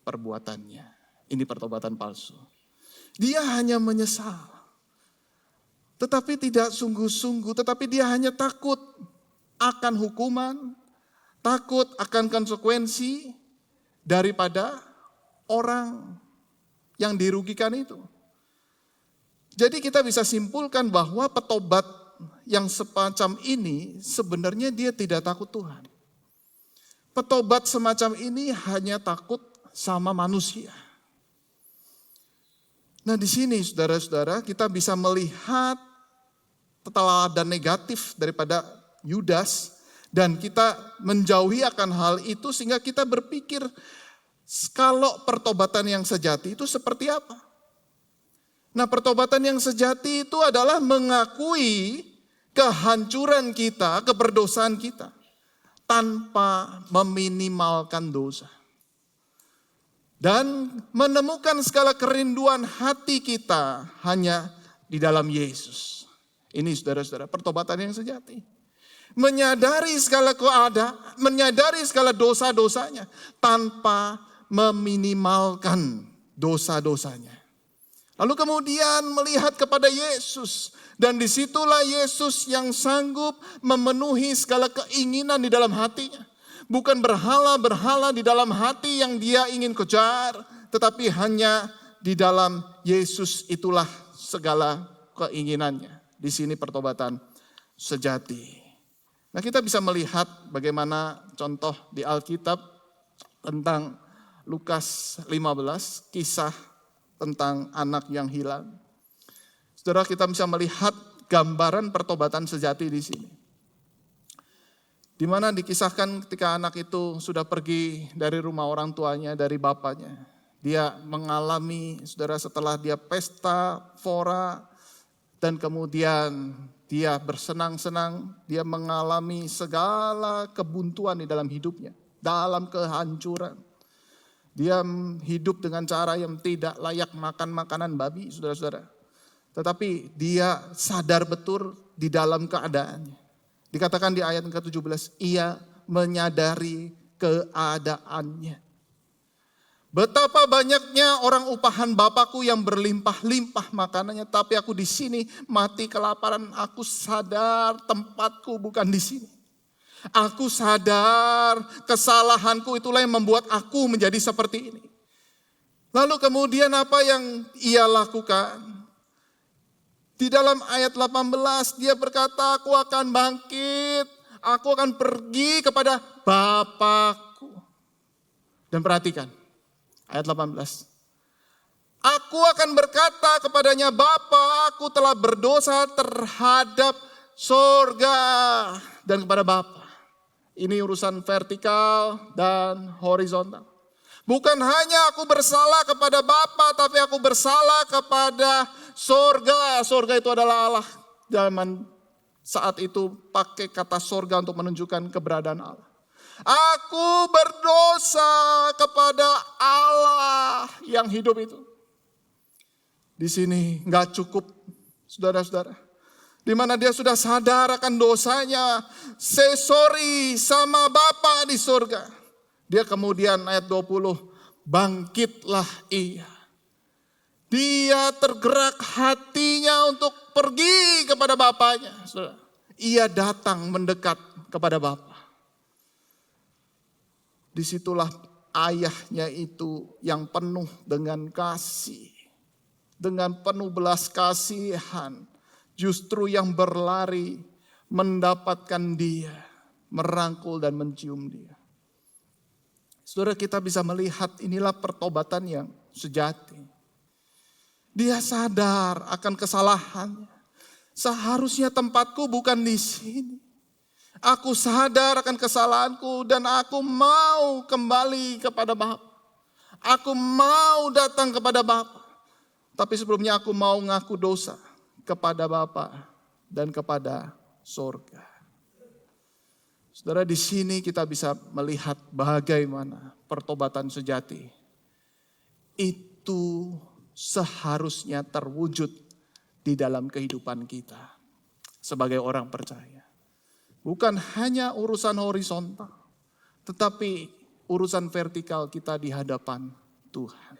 perbuatannya. Ini pertobatan palsu. Dia hanya menyesal, tetapi tidak sungguh-sungguh, tetapi dia hanya takut akan hukuman, takut akan konsekuensi daripada orang yang dirugikan itu. Jadi kita bisa simpulkan bahwa petobat yang semacam ini sebenarnya dia tidak takut Tuhan. Petobat semacam ini hanya takut sama manusia. Nah di sini saudara-saudara kita bisa melihat teladan negatif daripada Yudas. Dan kita menjauhi akan hal itu sehingga kita berpikir kalau pertobatan yang sejati itu seperti apa. Nah pertobatan yang sejati itu adalah mengakui kehancuran kita, keberdosaan kita. Tanpa meminimalkan dosa. Dan menemukan segala kerinduan hati kita hanya di dalam Yesus. Ini saudara-saudara pertobatan yang sejati. Menyadari segala keadaan, menyadari segala dosa-dosanya tanpa meminimalkan dosa-dosanya. Lalu kemudian melihat kepada Yesus dan disitulah Yesus yang sanggup memenuhi segala keinginan di dalam hatinya. Bukan berhala-berhala di dalam hati yang dia ingin kejar, tetapi hanya di dalam Yesus itulah segala keinginannya. Di sini pertobatan sejati. Nah kita bisa melihat bagaimana contoh di Alkitab tentang Lukas 15, kisah tentang anak yang hilang. Saudara kita bisa melihat gambaran pertobatan sejati di sini. Di mana dikisahkan ketika anak itu sudah pergi dari rumah orang tuanya, dari bapaknya. Dia mengalami, saudara setelah dia pesta, fora, dan kemudian dia bersenang-senang, dia mengalami segala kebuntuan di dalam hidupnya, dalam kehancuran. Dia hidup dengan cara yang tidak layak makan makanan babi, saudara-saudara. Tetapi dia sadar betul di dalam keadaannya. Dikatakan di ayat ke-17, ia menyadari keadaannya. Betapa banyaknya orang upahan Bapakku yang berlimpah-limpah makanannya, tapi aku di sini mati kelaparan. Aku sadar tempatku bukan di sini. Aku sadar kesalahanku itulah yang membuat aku menjadi seperti ini. Lalu kemudian apa yang ia lakukan? Di dalam ayat 18 dia berkata, aku akan bangkit, aku akan pergi kepada Bapakku. Dan perhatikan. Ayat 18. Aku akan berkata kepadanya, Bapa, aku telah berdosa terhadap sorga dan kepada Bapa. Ini urusan vertikal dan horizontal. Bukan hanya aku bersalah kepada Bapa, tapi aku bersalah kepada sorga. Sorga itu adalah Allah. Zaman saat itu pakai kata sorga untuk menunjukkan keberadaan Allah. Aku berdosa kepada Allah yang hidup itu. Di sini nggak cukup, saudara-saudara. Di mana dia sudah sadar akan dosanya. Say sorry sama Bapa di surga. Dia kemudian ayat 20, bangkitlah ia. Dia tergerak hatinya untuk pergi kepada Bapaknya. Ia datang mendekat kepada Bapa. Disitulah ayahnya itu yang penuh dengan kasih. Dengan penuh belas kasihan. Justru yang berlari mendapatkan dia. Merangkul dan mencium dia. Saudara, kita bisa melihat inilah pertobatan yang sejati. Dia sadar akan kesalahannya. Seharusnya tempatku bukan di sini. Aku sadar akan kesalahanku dan aku mau kembali kepada Bapa. Aku mau datang kepada Bapa. Tapi sebelumnya aku mau ngaku dosa kepada Bapa dan kepada sorga. Saudara, di sini kita bisa melihat bagaimana pertobatan sejati itu seharusnya terwujud di dalam kehidupan kita sebagai orang percaya. Bukan hanya urusan horizontal, tetapi urusan vertikal kita di hadapan Tuhan.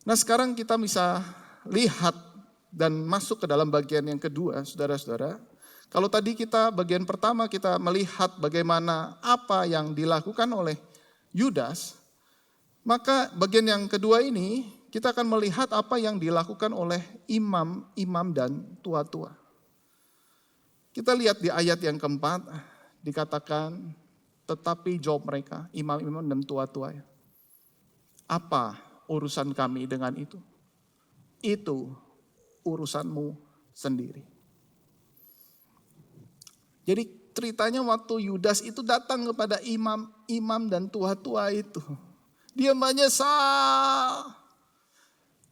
Nah, sekarang kita bisa lihat dan masuk ke dalam bagian yang kedua, saudara-saudara. Kalau tadi kita bagian pertama kita melihat bagaimana apa yang dilakukan oleh Yudas, maka bagian yang kedua ini kita akan melihat apa yang dilakukan oleh imam-imam dan tua-tua. Kita lihat di ayat yang keempat dikatakan, tetapi jawab mereka, imam-imam dan tua-tua, apa urusan kami dengan itu? Itu urusanmu sendiri. Jadi ceritanya waktu Yudas itu datang kepada imam dan tua-tua itu. Dia menyesal.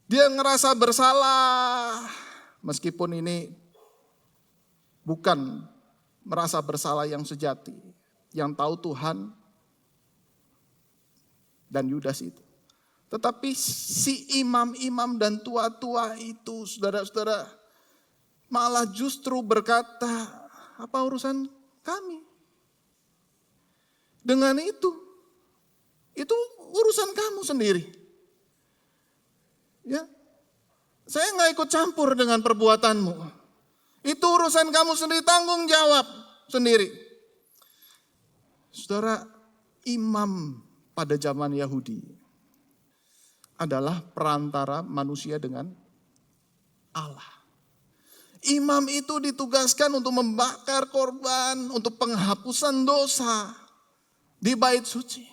Dia ngerasa bersalah. Meskipun ini bukan merasa bersalah yang sejati. Yang tahu Tuhan dan Yudas itu. Tetapi si imam-imam dan tua-tua itu, saudara-saudara, malah justru berkata, apa urusan kami dengan itu? Itu urusan kamu sendiri. Ya, saya nggak ikut campur dengan perbuatanmu. Itu urusan kamu sendiri, tanggung jawab sendiri. Saudara, imam pada zaman Yahudi adalah perantara manusia dengan Allah. Imam itu ditugaskan untuk membakar korban, untuk penghapusan dosa di bait suci.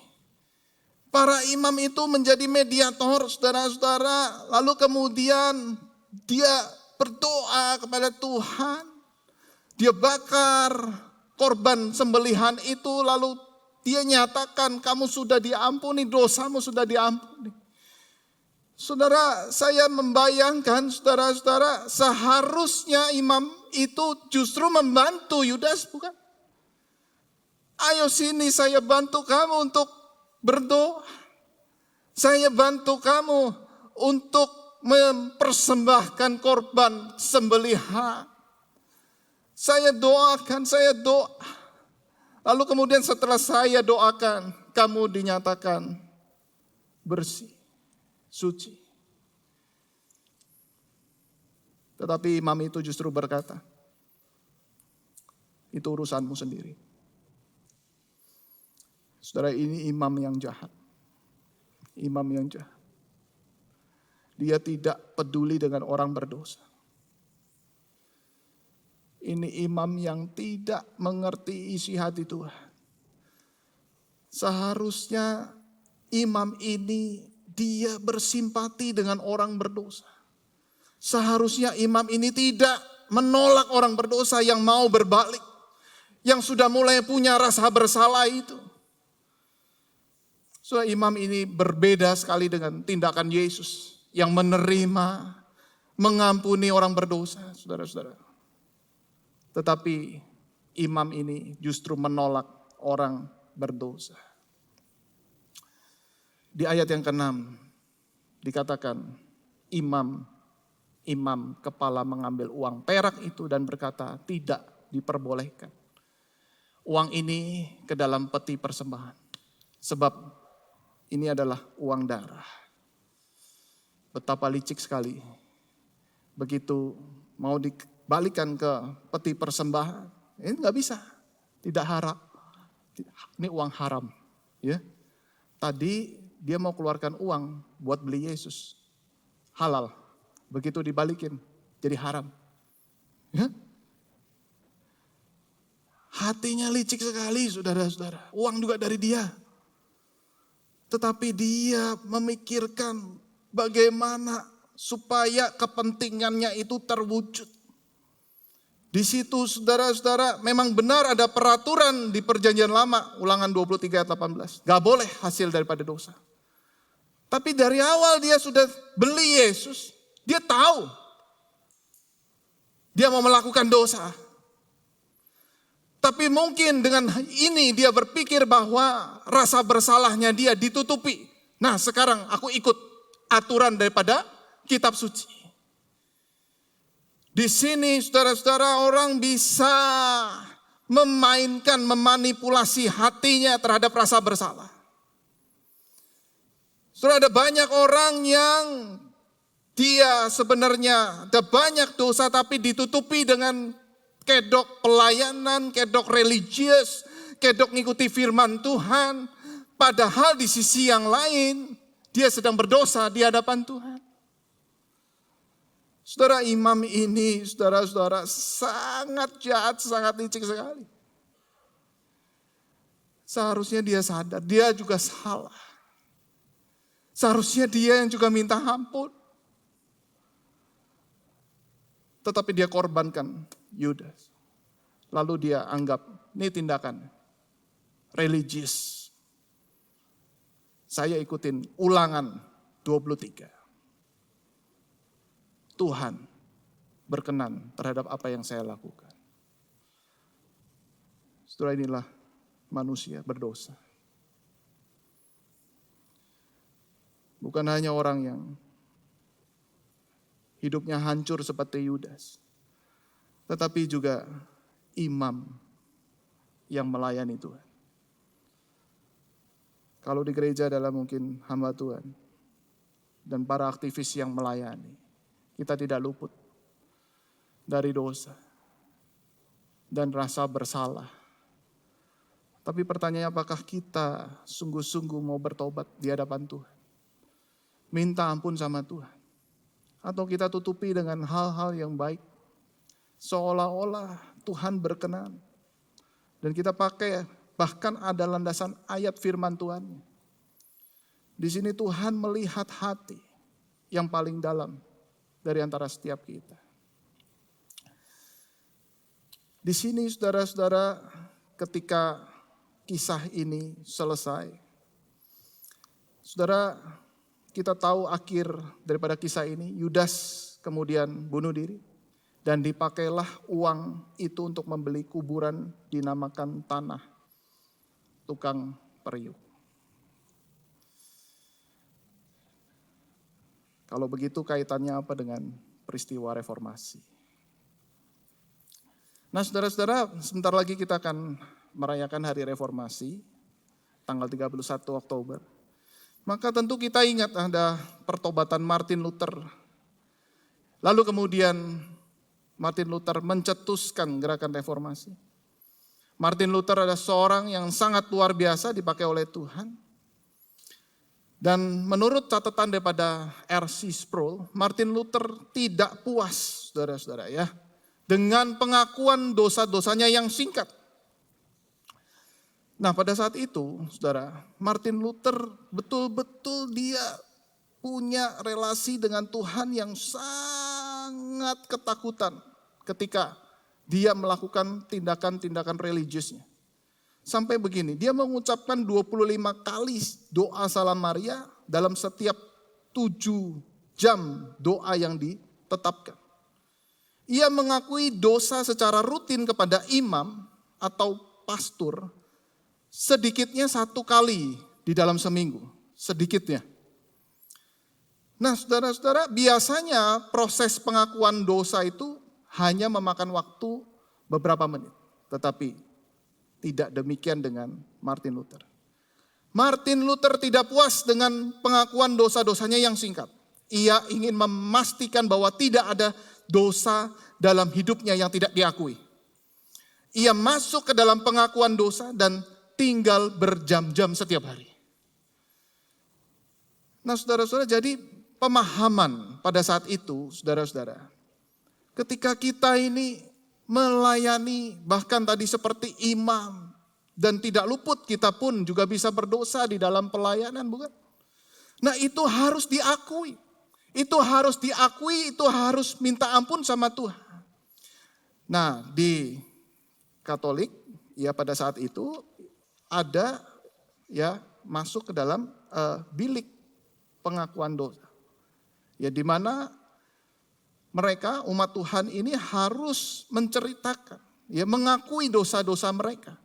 Para imam itu menjadi mediator, saudara-saudara. Lalu kemudian dia berdoa kepada Tuhan. Dia bakar korban sembelihan itu, lalu dia nyatakan kamu sudah diampuni, dosamu sudah diampuni. Saudara, saya membayangkan saudara-saudara seharusnya imam itu justru membantu Yudas, bukan? Ayo sini saya bantu kamu untuk berdoa. Saya bantu kamu untuk mempersembahkan korban sembelihan. Saya doakan, saya doa. Lalu kemudian setelah saya doakan, kamu dinyatakan bersih. Suci. Tetapi imam itu justru berkata, itu urusanmu sendiri. Saudara, ini imam yang jahat. Imam yang jahat. Dia tidak peduli dengan orang berdosa. Ini imam yang tidak mengerti isi hati Tuhan. Seharusnya imam ini dia bersimpati dengan orang berdosa. Seharusnya imam ini tidak menolak orang berdosa yang mau berbalik. yang sudah mulai punya rasa bersalah itu. So, imam ini berbeda sekali dengan tindakan Yesus yang menerima, mengampuni orang berdosa, saudara-saudara. Tetapi imam ini justru menolak orang berdosa. Di ayat yang ke-6 dikatakan imam kepala mengambil uang perak itu dan berkata, tidak diperbolehkan uang ini ke dalam peti persembahan. Sebab ini adalah uang darah. Betapa licik sekali. Begitu mau dibalikan ke peti persembahan, ini nggak bisa. Tidak haram. Ini uang haram. Ya. Tadi dia mau keluarkan uang buat beli Yesus. Halal. Begitu dibalikin, jadi haram. Ya. Hatinya licik sekali, saudara-saudara. Uang juga dari dia. Tetapi dia memikirkan bagaimana supaya kepentingannya itu terwujud. Di situ saudara-saudara memang benar ada peraturan di perjanjian lama, Ulangan 23 ayat 18. Gak boleh hasil daripada dosa. Tapi dari awal dia sudah beli Yesus, dia tahu dia mau melakukan dosa. Tapi mungkin dengan ini dia berpikir bahwa rasa bersalahnya dia ditutupi. Nah sekarang aku ikut aturan daripada kitab suci. Di sini saudara-saudara orang bisa memainkan, memanipulasi hatinya terhadap rasa bersalah. Saudara, ada banyak orang yang dia sebenarnya ada banyak dosa tapi ditutupi dengan kedok pelayanan, kedok religius, kedok ngikuti firman Tuhan. Padahal di sisi yang lain, dia sedang berdosa di hadapan Tuhan. Saudara, imam ini, saudara-saudara, sangat jahat, sangat licik sekali. Seharusnya dia sadar, dia juga salah. Seharusnya dia yang juga minta ampun. Tetapi dia korbankan Yudas. Lalu dia anggap ini tindakan religius. Saya ikutin Ulangan 23. Tuhan berkenan terhadap apa yang saya lakukan. Setelah inilah manusia berdosa. Bukan hanya orang yang hidupnya hancur seperti Yudas. Tetapi juga imam yang melayani Tuhan. Kalau di gereja adalah mungkin hamba Tuhan. Dan para aktivis yang melayani. Kita tidak luput dari dosa. Dan rasa bersalah. Tapi pertanyaannya apakah kita sungguh-sungguh mau bertobat di hadapan Tuhan. Minta ampun sama Tuhan. Atau kita tutupi dengan hal-hal yang baik. Seolah-olah Tuhan berkenan. Dan kita pakai bahkan ada landasan ayat firman Tuhan. Di sini Tuhan melihat hati yang paling dalam dari antara setiap kita. Di sini saudara-saudara ketika kisah ini selesai. Saudara, kita tahu akhir daripada kisah ini, Yudas kemudian bunuh diri. Dan dipakailah uang itu untuk membeli kuburan dinamakan tanah tukang periuk. Kalau begitu kaitannya apa dengan peristiwa reformasi? Nah saudara-saudara, sebentar lagi kita akan merayakan hari reformasi, tanggal 31 Oktober. Maka tentu kita ingat ada pertobatan Martin Luther. Lalu kemudian Martin Luther mencetuskan gerakan reformasi. Martin Luther adalah seorang yang sangat luar biasa dipakai oleh Tuhan. Dan menurut catatan daripada R.C. Sproul, Martin Luther tidak puas, saudara-saudara ya, dengan pengakuan dosa-dosanya yang singkat. Nah pada saat itu, saudara, Martin Luther betul-betul dia punya relasi dengan Tuhan yang sangat ketakutan ketika dia melakukan tindakan-tindakan religiusnya. Sampai begini, dia mengucapkan 25 kali doa salam Maria dalam setiap 7 jam doa yang ditetapkan. Ia mengakui dosa secara rutin kepada imam atau pastor sedikitnya 1 kali di dalam seminggu, sedikitnya. Nah saudara-saudara, biasanya proses pengakuan dosa itu hanya memakan waktu beberapa menit. Tetapi tidak demikian dengan Martin Luther. Martin Luther tidak puas dengan pengakuan dosa-dosanya yang singkat. Ia ingin memastikan bahwa tidak ada dosa dalam hidupnya yang tidak diakui. Ia masuk ke dalam pengakuan dosa dan tinggal berjam-jam setiap hari. Nah saudara-saudara, jadi pemahaman pada saat itu, saudara-saudara, ketika kita ini melayani bahkan tadi seperti imam, dan tidak luput kita pun juga bisa berdosa di dalam pelayanan, bukan? Nah itu harus diakui. Itu harus diakui, itu harus minta ampun sama Tuhan. Nah di Katolik, ya pada saat itu ada ya masuk ke dalam bilik pengakuan dosa. Ya di mana mereka umat Tuhan ini harus menceritakan, ya mengakui dosa-dosa mereka.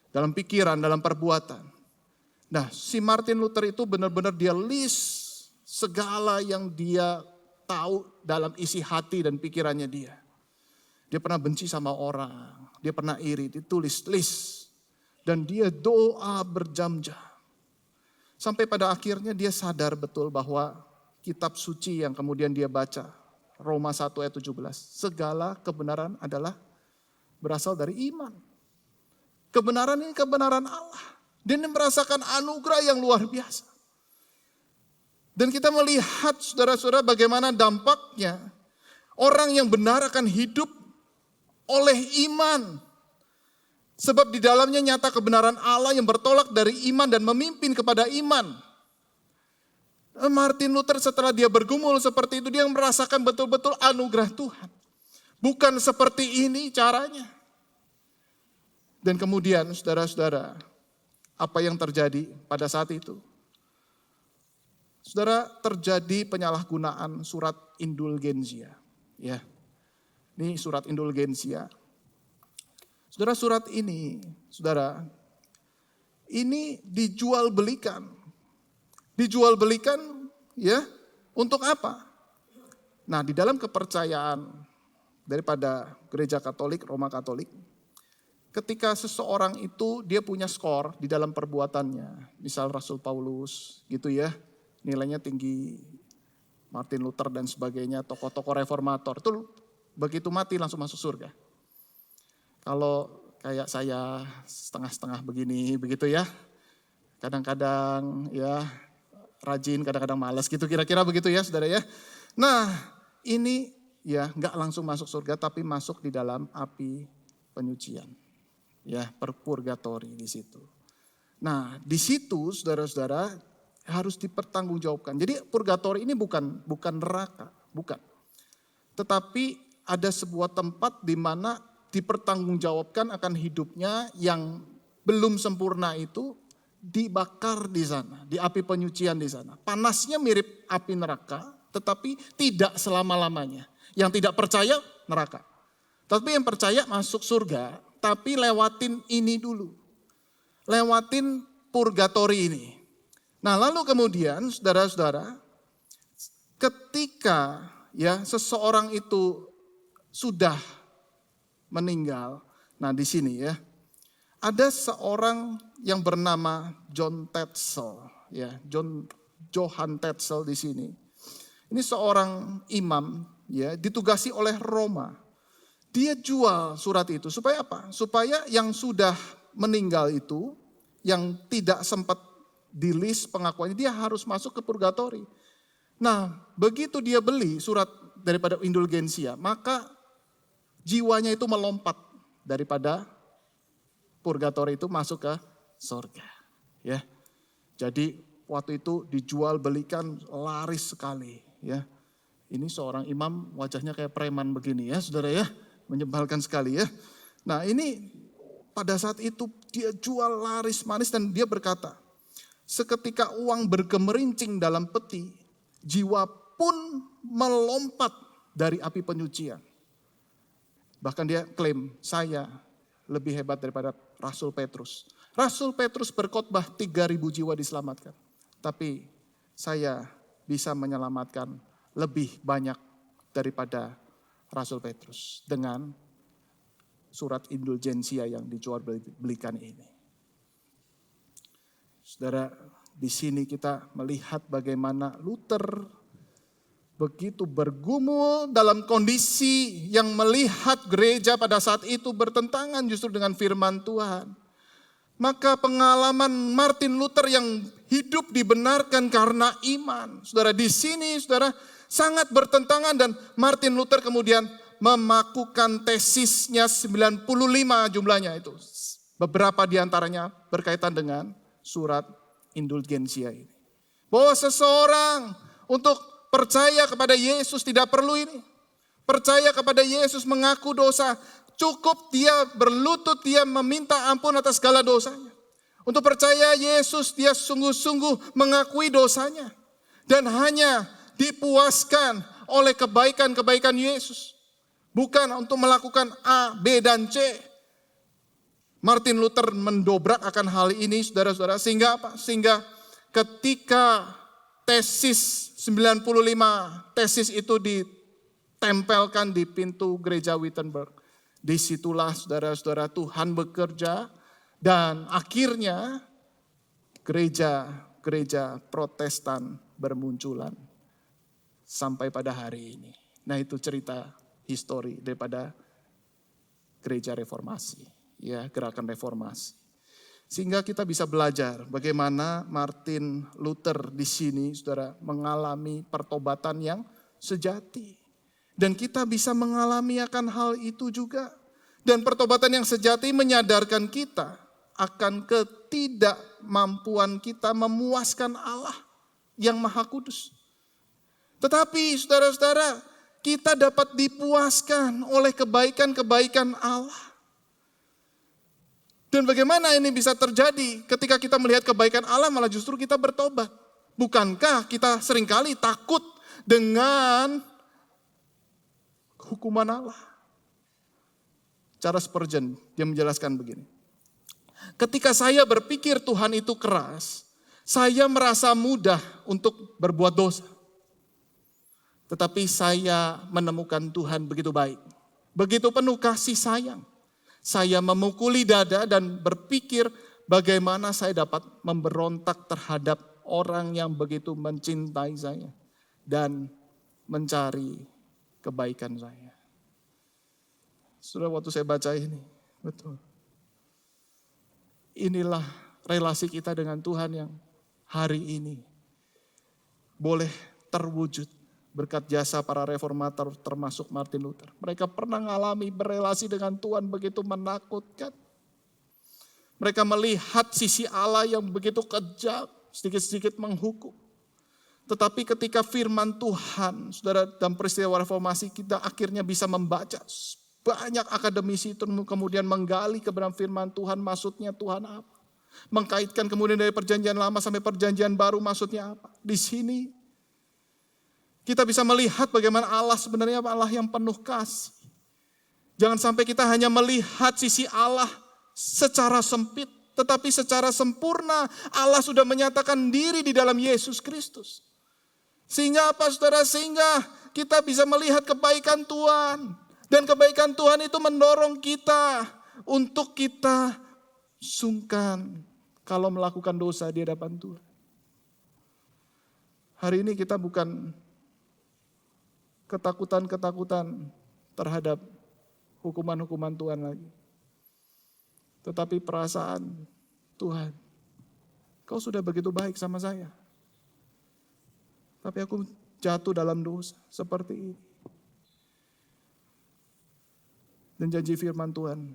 Dalam pikiran, dalam perbuatan. Nah si Martin Luther itu benar-benar dia list segala yang dia tahu dalam isi hati dan pikirannya dia. Dia pernah benci sama orang, dia pernah iri, ditulis list. Dan dia doa berjam-jam. Sampai pada akhirnya dia sadar betul bahwa kitab suci yang kemudian dia baca, Roma 1 ayat 17, segala kebenaran adalah berasal dari iman. Kebenaran ini kebenaran Allah. Dia merasakan anugerah yang luar biasa. Dan kita melihat saudara-saudara bagaimana dampaknya orang yang benar akan hidup oleh iman. Sebab di dalamnya nyata kebenaran Allah yang bertolak dari iman dan memimpin kepada iman. Martin Luther setelah dia bergumul seperti itu, dia merasakan betul-betul anugerah Tuhan. Bukan seperti ini caranya. Dan kemudian saudara-saudara, apa yang terjadi pada saat itu? Saudara, terjadi penyalahgunaan surat indulgensia. Ya, ini surat indulgensia. Saudara, surat ini, saudara, ini dijual belikan. Dijual belikan, ya, untuk apa? Nah, di dalam kepercayaan daripada gereja Katolik, Roma Katolik, ketika seseorang itu dia punya skor di dalam perbuatannya, misal Rasul Paulus gitu ya, nilainya tinggi, Martin Luther dan sebagainya, tokoh-tokoh reformator, itu begitu mati langsung masuk surga. Kalau kayak saya setengah-setengah begini, begitu ya, kadang-kadang ya rajin, kadang-kadang malas gitu, kira-kira begitu ya saudara ya. Nah ini ya nggak langsung masuk surga tapi masuk di dalam api penyucian. Ya, purgatori di situ. Nah, di situ saudara-saudara harus dipertanggungjawabkan. Jadi purgatori ini bukan neraka, bukan. Tetapi ada sebuah tempat di mana dipertanggungjawabkan akan hidupnya yang belum sempurna itu dibakar di sana, di api penyucian di sana. Panasnya mirip api neraka, tetapi tidak selama-lamanya. Yang tidak percaya neraka. Tapi yang percaya masuk surga. Tapi lewatin ini dulu. Lewatin purgatori ini. Nah lalu kemudian saudara-saudara, ketika ya seseorang itu sudah meninggal. Nah di sini ya, ada seorang yang bernama John Tetzel. Ya, Johann Tetzel di sini. Ini seorang imam ya, ditugasi oleh Roma. Dia jual surat itu supaya apa? Supaya yang sudah meninggal itu, yang tidak sempat di list pengakuannya, dia harus masuk ke purgatori. Nah, begitu dia beli surat daripada indulgensia, maka jiwanya itu melompat daripada purgatori itu masuk ke surga. Ya, jadi waktu itu dijual belikan laris sekali. Ya, ini seorang imam wajahnya kayak preman begini ya, saudara ya. menyebalkan sekali ya. Nah ini pada saat itu dia jual laris manis dan dia berkata, seketika uang bergemerincing dalam peti, jiwa pun melompat dari api penyucian. Bahkan dia klaim, saya lebih hebat daripada Rasul Petrus. Rasul Petrus berkhotbah 3.000 jiwa diselamatkan. Tapi saya bisa menyelamatkan lebih banyak daripada Rasul Petrus dengan surat indulgensia yang dijual belikan ini. Saudara, di sini kita melihat bagaimana Luther begitu bergumul dalam kondisi yang melihat gereja pada saat itu bertentangan justru dengan firman Tuhan. Maka pengalaman Martin Luther yang hidup dibenarkan karena iman. Saudara, di sini saudara sangat bertentangan dan Martin Luther kemudian memakukan tesisnya 95 jumlahnya itu. Beberapa diantaranya berkaitan dengan surat indulgensia ini. Bahwa seseorang untuk percaya kepada Yesus tidak perlu ini. Percaya kepada Yesus mengaku dosa. Cukup dia berlutut, dia meminta ampun atas segala dosanya. Untuk percaya Yesus, dia sungguh-sungguh mengakui dosanya. Dan hanya dipuaskan oleh kebaikan-kebaikan Yesus. Bukan untuk melakukan A, B, dan C. Martin Luther mendobrak akan hal ini saudara-saudara. Sehingga apa? Sehingga ketika tesis 95 tesis itu ditempelkan di pintu gereja Wittenberg. Disitulah saudara-saudara Tuhan bekerja dan akhirnya gereja Protestan bermunculan sampai pada hari ini. Nah itu cerita histori daripada gereja reformasi, ya gerakan reformasi. Sehingga kita bisa belajar bagaimana Martin Luther di sini saudara mengalami pertobatan yang sejati. Dan kita bisa mengalami akan hal itu juga. Dan pertobatan yang sejati menyadarkan kita akan ketidakmampuan kita memuaskan Allah yang Maha Kudus. Tetapi saudara-saudara, kita dapat dipuaskan oleh kebaikan-kebaikan Allah. Dan bagaimana ini bisa terjadi ketika kita melihat kebaikan Allah malah justru kita bertobat. Bukankah kita seringkali takut dengan hukuman Allah? Charles Spurgeon, dia menjelaskan begini. Ketika saya berpikir Tuhan itu keras, saya merasa mudah untuk berbuat dosa. Tetapi saya menemukan Tuhan begitu baik. Begitu penuh kasih sayang. Saya memukuli dada dan berpikir bagaimana saya dapat memberontak terhadap orang yang begitu mencintai saya. Dan mencari kebaikan saya. Sudah waktu saya baca ini, betul. Inilah relasi kita dengan Tuhan yang hari ini boleh terwujud berkat jasa para reformator termasuk Martin Luther. Mereka pernah mengalami berelasi dengan Tuhan begitu menakutkan. Mereka melihat sisi Allah yang begitu kejam, sedikit-sedikit menghukum. Tetapi ketika firman Tuhan, saudara, dalam peristiwa reformasi kita akhirnya bisa membaca. Banyak akademisi itu kemudian menggali kebenaran firman Tuhan, maksudnya Tuhan apa. Mengkaitkan kemudian dari perjanjian lama sampai perjanjian baru maksudnya apa. Di sini kita bisa melihat bagaimana Allah sebenarnya Allah yang penuh kasih. Jangan sampai kita hanya melihat sisi Allah secara sempit. Tetapi secara sempurna Allah sudah menyatakan diri di dalam Yesus Kristus. Sehingga apa saudara? Sehingga kita bisa melihat kebaikan Tuhan. Dan kebaikan Tuhan itu mendorong kita untuk kita sungkan kalau melakukan dosa di hadapan Tuhan. Hari ini kita bukan ketakutan-ketakutan terhadap hukuman-hukuman Tuhan lagi. Tetapi perasaan Tuhan, kau sudah begitu baik sama saya. Tapi aku jatuh dalam dosa seperti ini. Dan janji firman Tuhan,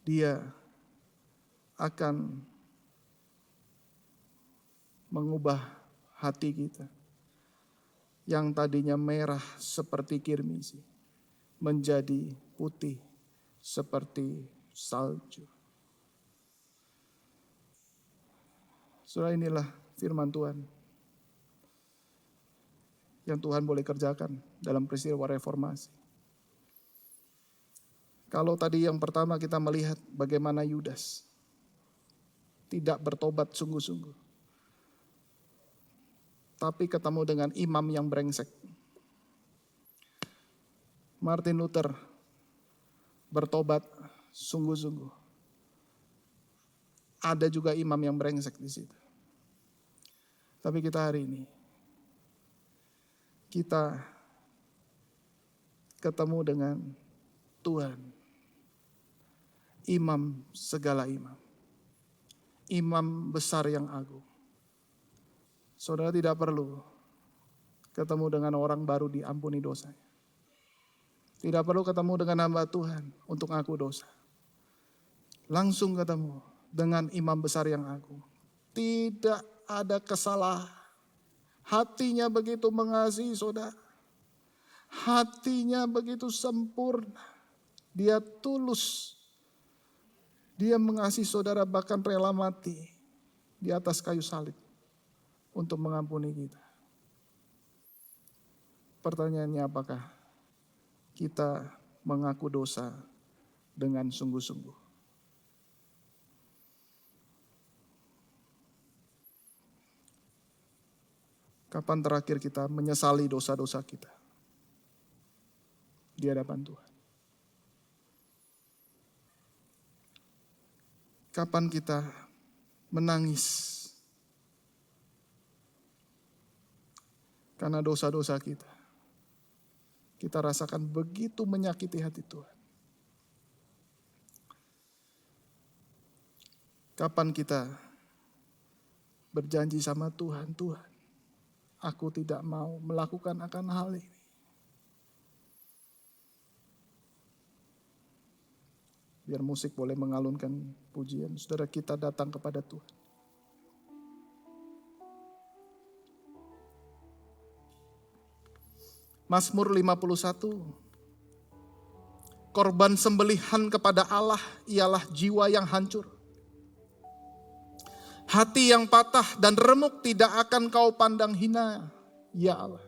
Dia akan mengubah hati kita. Yang tadinya merah seperti kirmisi. menjadi putih seperti salju. Saudara, inilah firman Tuhan yang Tuhan boleh kerjakan dalam peristiwa reformasi. Kalau tadi yang pertama kita melihat bagaimana Yudas tidak bertobat sungguh-sungguh, tapi ketemu dengan imam yang brengsek. Martin Luther bertobat sungguh-sungguh. Ada juga imam yang brengsek di situ. Tapi kita hari ini, kita ketemu dengan Tuhan, imam segala imam, imam besar yang agung. Saudara tidak perlu ketemu dengan orang baru diampuni dosanya. Tidak perlu ketemu dengan hamba Tuhan untuk ngaku dosa. Langsung ketemu dengan imam besar yang agung. Tidak ada kesalahan. Hatinya begitu mengasihi saudara. Hatinya begitu sempurna. Dia tulus. Dia mengasihi saudara bahkan rela mati di atas kayu salib untuk mengampuni kita. Pertanyaannya, apakah kita mengaku dosa dengan sungguh-sungguh? Kapan terakhir kita menyesali dosa-dosa kita di hadapan Tuhan? Kapan kita menangis karena dosa-dosa kita? Kita rasakan begitu menyakiti hati Tuhan. Kapan kita berjanji sama Tuhan, Tuhan, aku tidak mau melakukan akan hal ini. Biar musik boleh mengalunkan pujian. Saudara, kita datang kepada Tuhan. Mazmur 51. Korban sembelihan kepada Allah ialah jiwa yang hancur. Hati yang patah dan remuk tidak akan kau pandang hina, ya Allah.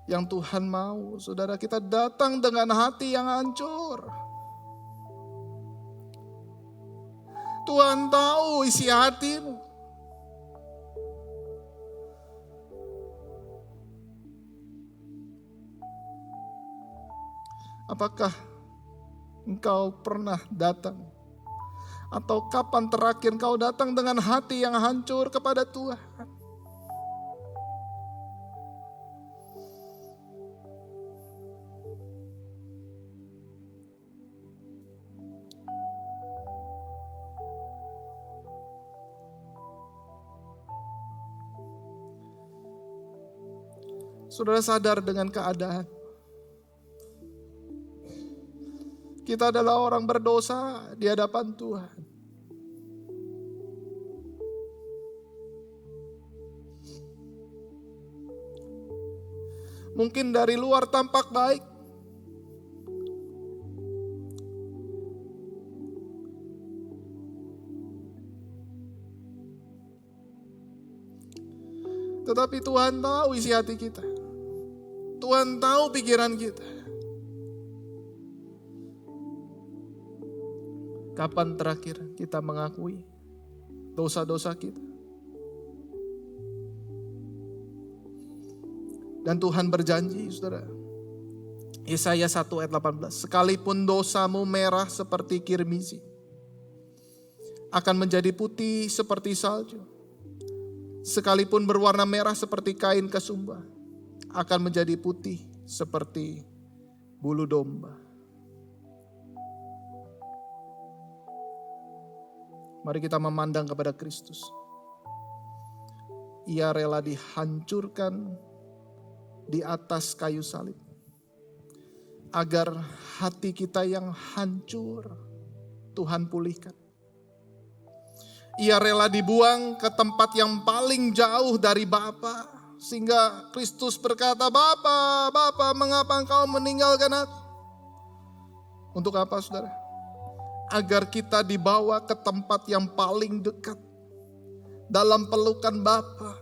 Yang Tuhan mau, saudara, kita datang dengan hati yang hancur. Tuhan tahu isi hatimu. Apakah engkau pernah datang? Atau kapan terakhir engkau datang dengan hati yang hancur kepada Tuhan? Saudara sadar dengan keadaan. Kita adalah orang berdosa di hadapan Tuhan. Mungkin dari luar tampak baik. Tetapi Tuhan tahu isi hati kita. Tuhan tahu pikiran kita. Kapan terakhir kita mengakui dosa-dosa kita? Dan Tuhan berjanji, saudara. Yesaya 1 ayat 18. Sekalipun dosamu merah seperti kirmizi, akan menjadi putih seperti salju. Sekalipun berwarna merah seperti kain kasumba, akan menjadi putih seperti bulu domba. Mari kita memandang kepada Kristus. Ia rela dihancurkan di atas kayu salib, agar hati kita yang hancur Tuhan pulihkan. Ia rela dibuang ke tempat yang paling jauh dari Bapa, Sehingga Kristus berkata, Bapa, Bapa, mengapa engkau meninggalkan aku? Untuk apa saudara? Agar kita dibawa ke tempat yang paling dekat dalam pelukan Bapa.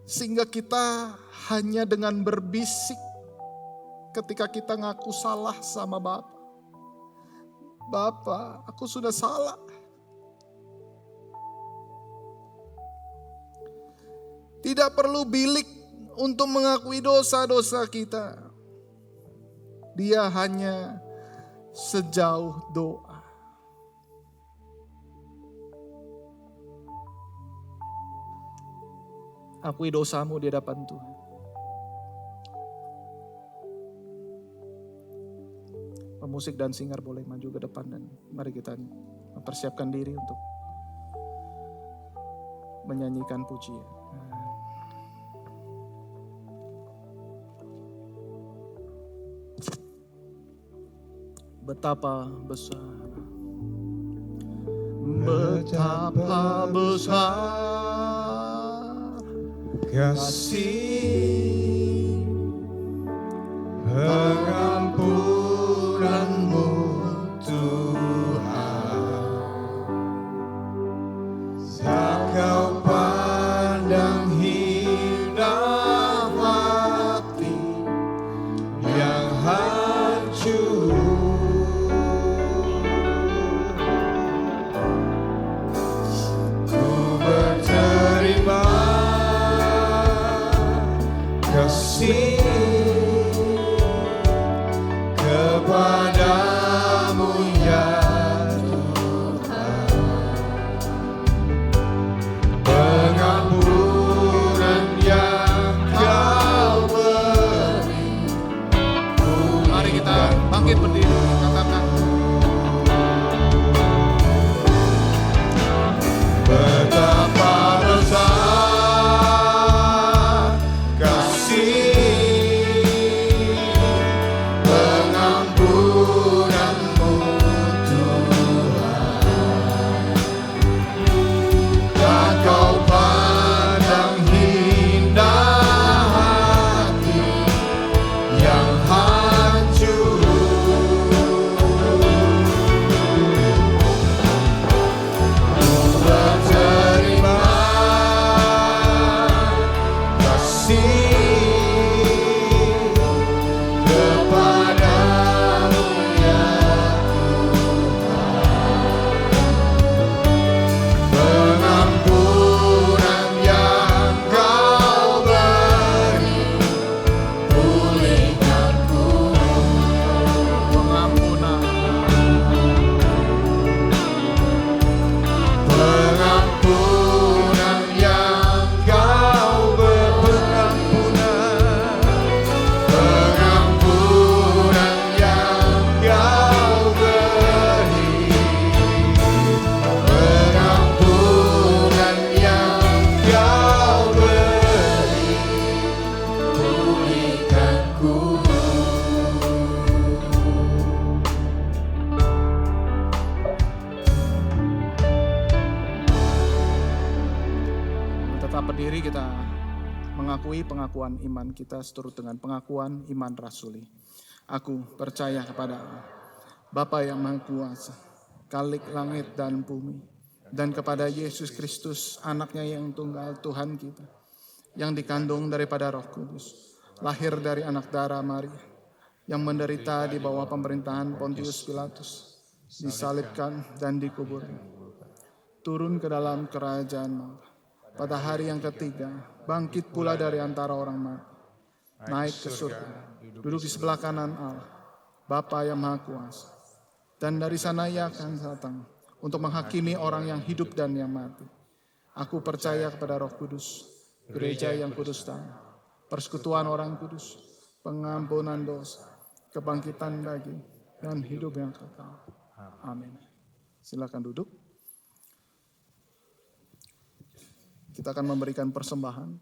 Sehingga kita hanya dengan berbisik ketika kita ngaku salah sama Bapa. Bapa, aku sudah salah. Tidak perlu bilik untuk mengakui dosa-dosa kita. Dia hanya sejauh doa. Akui dosamu di hadapan Tuhan. Pemusik dan singer boleh maju ke depan dan mari kita mempersiapkan diri untuk menyanyikan pujian. Betapa besar, betapa besar kasih pengampunanmu Tuhan, saat kau pandang hina hati yang hancur. Kasih kepadamu ya Tuhan, pengampunan yang kau beri. Mari kita bangkit berdiri, katakan. Betapa besar kasih pengampunanmu Tuhan, dan kau pandang hina hati yang hancur. Berterima kasih kepadamu ya Tuhan, pengampunan yang kau beri, pulihkanku. Pengampunan, Pengampunan yang kau berpengampunan, pengampunan yang kau beri, pengampunan yang kau beri, pulihkanku. tetap berdiri, kita mengakui pengakuan iman kita seturut dengan pengakuan iman rasuli. Aku percaya kepada Allah, Bapa yang Maha Kuasa, Khalik langit dan bumi, dan kepada Yesus Kristus, anaknya yang tunggal Tuhan kita, yang dikandung daripada Roh Kudus, lahir dari anak darah Maria, yang menderita di bawah pemerintahan Pontius Pilatus, disalibkan dan dikuburkan, turun ke dalam kerajaan maut. Pada hari yang ketiga, bangkit pula dari antara orang mati, naik ke surga, duduk di sebelah kanan Allah, Bapa yang Maha Kuasa. Dan dari sana Ia akan datang untuk menghakimi orang yang hidup dan yang mati. Aku percaya kepada Roh Kudus, gereja yang kudus dan persekutuan orang kudus, pengampunan dosa, kebangkitan daging, dan hidup yang kekal. Amin. Silakan duduk. Kita akan memberikan persembahan.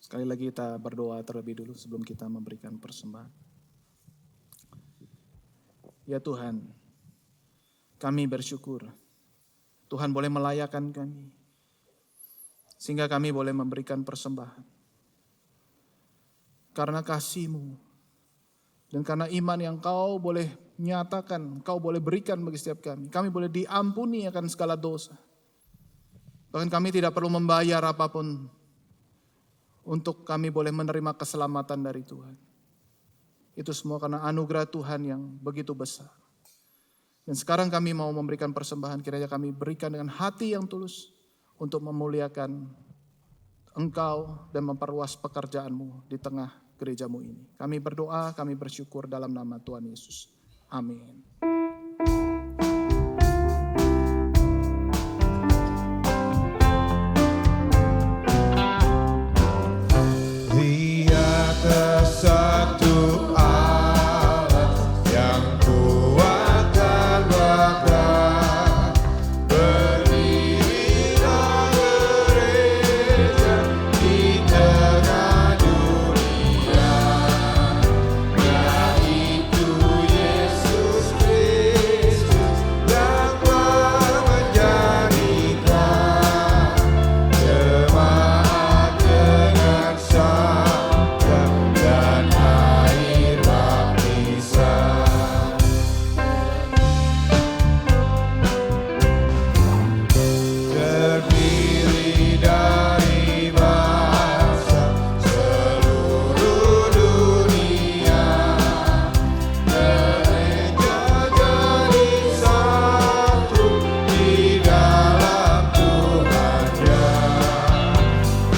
Sekali lagi kita berdoa terlebih dulu sebelum kita memberikan persembahan. Ya Tuhan, kami bersyukur Tuhan boleh melayakan kami, sehingga kami boleh memberikan persembahan. Karena kasih-Mu dan karena iman yang Kau boleh nyatakan, Kau boleh berikan bagi setiap kami boleh diampuni akan segala dosa. Bahkan kami tidak perlu membayar apapun untuk kami boleh menerima keselamatan dari Tuhan. Itu semua karena anugerah Tuhan yang begitu besar. Dan sekarang kami mau memberikan persembahan, kiranya kami berikan dengan hati yang tulus untuk memuliakan Engkau dan memperluas pekerjaan-Mu di tengah gereja-Mu ini. Kami berdoa, kami bersyukur dalam nama Tuhan Yesus. Amin. Di atas satu Allah yang kuat dan gagah, berdirilah gereja di tengah dunia, yaitu Yesus Kristus yang telah menjadikan jemaat dengan sabda dan air baptisan. Terdiri dari bangsa seluruh dunia, gereja jadi satu di dalam Tuhannya.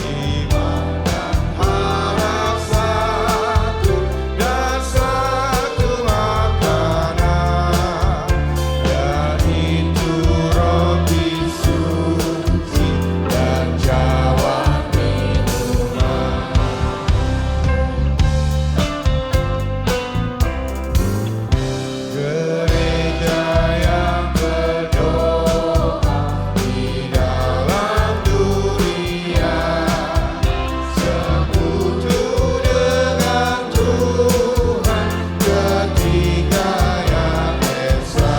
Iman dan harap satu dan satu makanan, yaitu roti suci dan cawan minuman. Gereja yang berdoa di dalam dunia, sekutu dengan Tuhan ketika yang esa,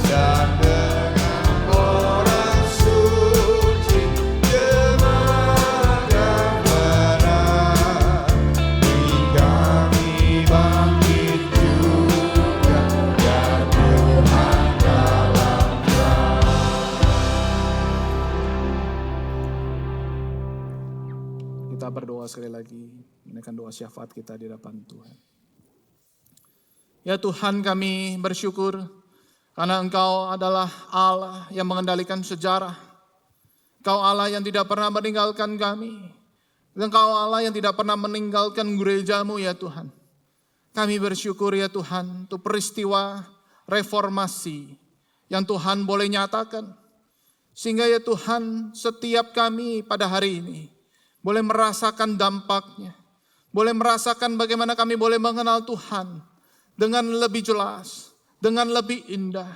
dan dengan orang suci jemaat yang benar, di kami bangkit juga ya Tuhan dalam Kita berdoa sekali lagi, menaikkan doa syafaat kita di hadapan Tuhan. Ya Tuhan, kami bersyukur karena Engkau adalah Allah yang mengendalikan sejarah. Engkau Allah yang tidak pernah meninggalkan kami. Engkau Allah yang tidak pernah meninggalkan gereja-Mu ya Tuhan. Kami bersyukur ya Tuhan untuk peristiwa reformasi yang Tuhan boleh nyatakan. Sehingga ya Tuhan, setiap kami pada hari ini boleh merasakan dampaknya. Boleh merasakan bagaimana kami boleh mengenal Tuhan dengan lebih jelas, dengan lebih indah.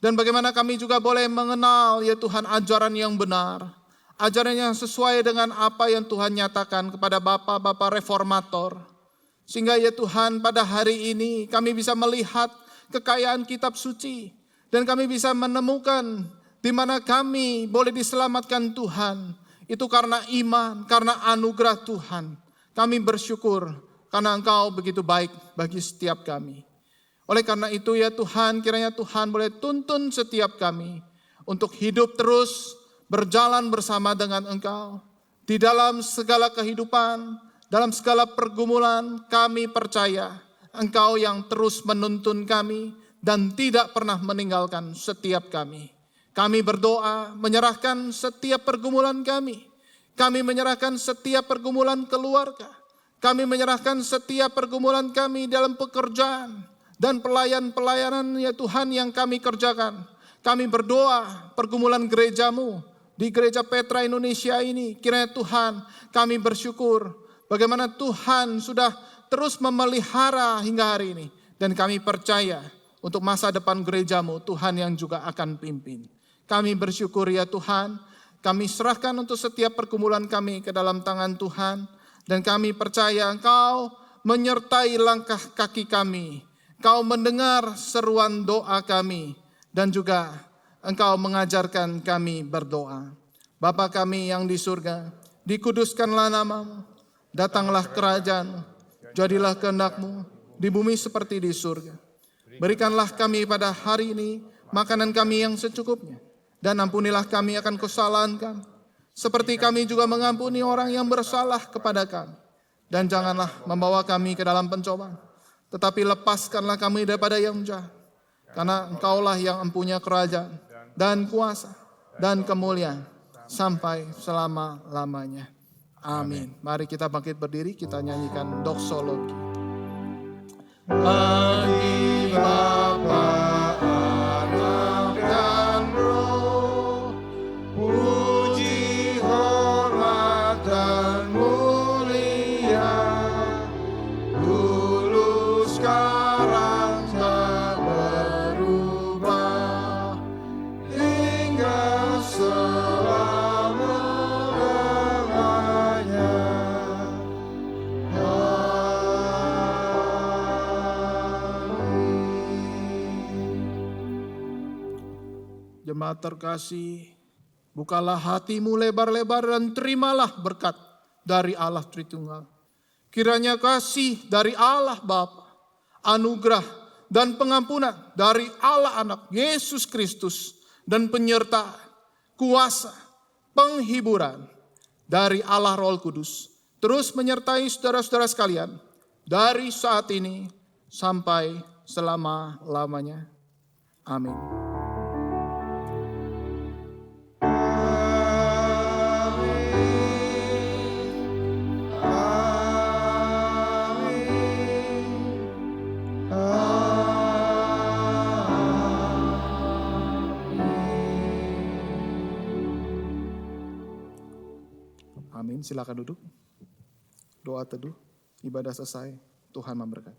Dan bagaimana kami juga boleh mengenal ya Tuhan ajaran yang benar. Ajaran yang sesuai dengan apa yang Tuhan nyatakan kepada Bapak-Bapak reformator. Sehingga ya Tuhan, pada hari ini kami bisa melihat kekayaan kitab suci. Dan kami bisa menemukan di mana kami boleh diselamatkan Tuhan. Itu karena iman, karena anugerah Tuhan. Kami bersyukur karena Engkau begitu baik bagi setiap kami. Oleh karena itu ya Tuhan, kiranya Tuhan boleh tuntun setiap kami untuk hidup terus berjalan bersama dengan Engkau. Di dalam segala kehidupan, dalam segala pergumulan, kami percaya Engkau yang terus menuntun kami dan tidak pernah meninggalkan setiap kami. Kami berdoa menyerahkan setiap pergumulan kami. Kami menyerahkan setiap pergumulan keluarga. Kami menyerahkan setiap pergumulan kami dalam pekerjaan dan pelayanan ya Tuhan yang kami kerjakan. Kami berdoa pergumulan gereja-Mu di Gereja Petra Indonesia ini. Kiranya Tuhan, kami bersyukur bagaimana Tuhan sudah terus memelihara hingga hari ini. Dan kami percaya untuk masa depan gereja-Mu, Tuhan yang juga akan pimpin. Kami bersyukur ya Tuhan, kami serahkan untuk setiap pergumulan kami ke dalam tangan Tuhan. Dan kami percaya Engkau menyertai langkah kaki kami Engkau mendengar seruan doa kami dan juga Engkau mengajarkan kami berdoa. Bapa kami yang di surga, dikuduskanlah namamu, datanglah kerajaan-Mu, jadilah kehendak-Mu di bumi seperti di surga. Berikanlah kami pada hari ini makanan kami yang secukupnya, dan ampunilah kami akan kesalahan kami, seperti kami juga mengampuni orang yang bersalah kepada kami. Dan janganlah membawa kami ke dalam pencobaan, tetapi lepaskanlah kami daripada yang jahat. Karena Engkaulah yang mempunyai kerajaan dan kuasa dan kemuliaan sampai selama-lamanya. Amin. Mari kita bangkit berdiri, kita nyanyikan doksologi. Bagi Bapa, Anak, dan Roh, puji, hormat, dan mulia, dulu, sekarang, tak berubah, hingga selama-lamanya. Jemaat terkasih, bukalah hatimu lebar-lebar dan terimalah berkat dari Allah Tritunggal. Kiranya kasih dari Allah Bapa, anugerah dan pengampunan dari Allah Anak Yesus Kristus, dan penyertaan, kuasa, penghiburan dari Allah Roh Kudus terus menyertai saudara-saudara sekalian dari saat ini sampai selama-lamanya. Amin. Amin. Silakan duduk. Doa teduh, ibadah selesai. Tuhan memberkati.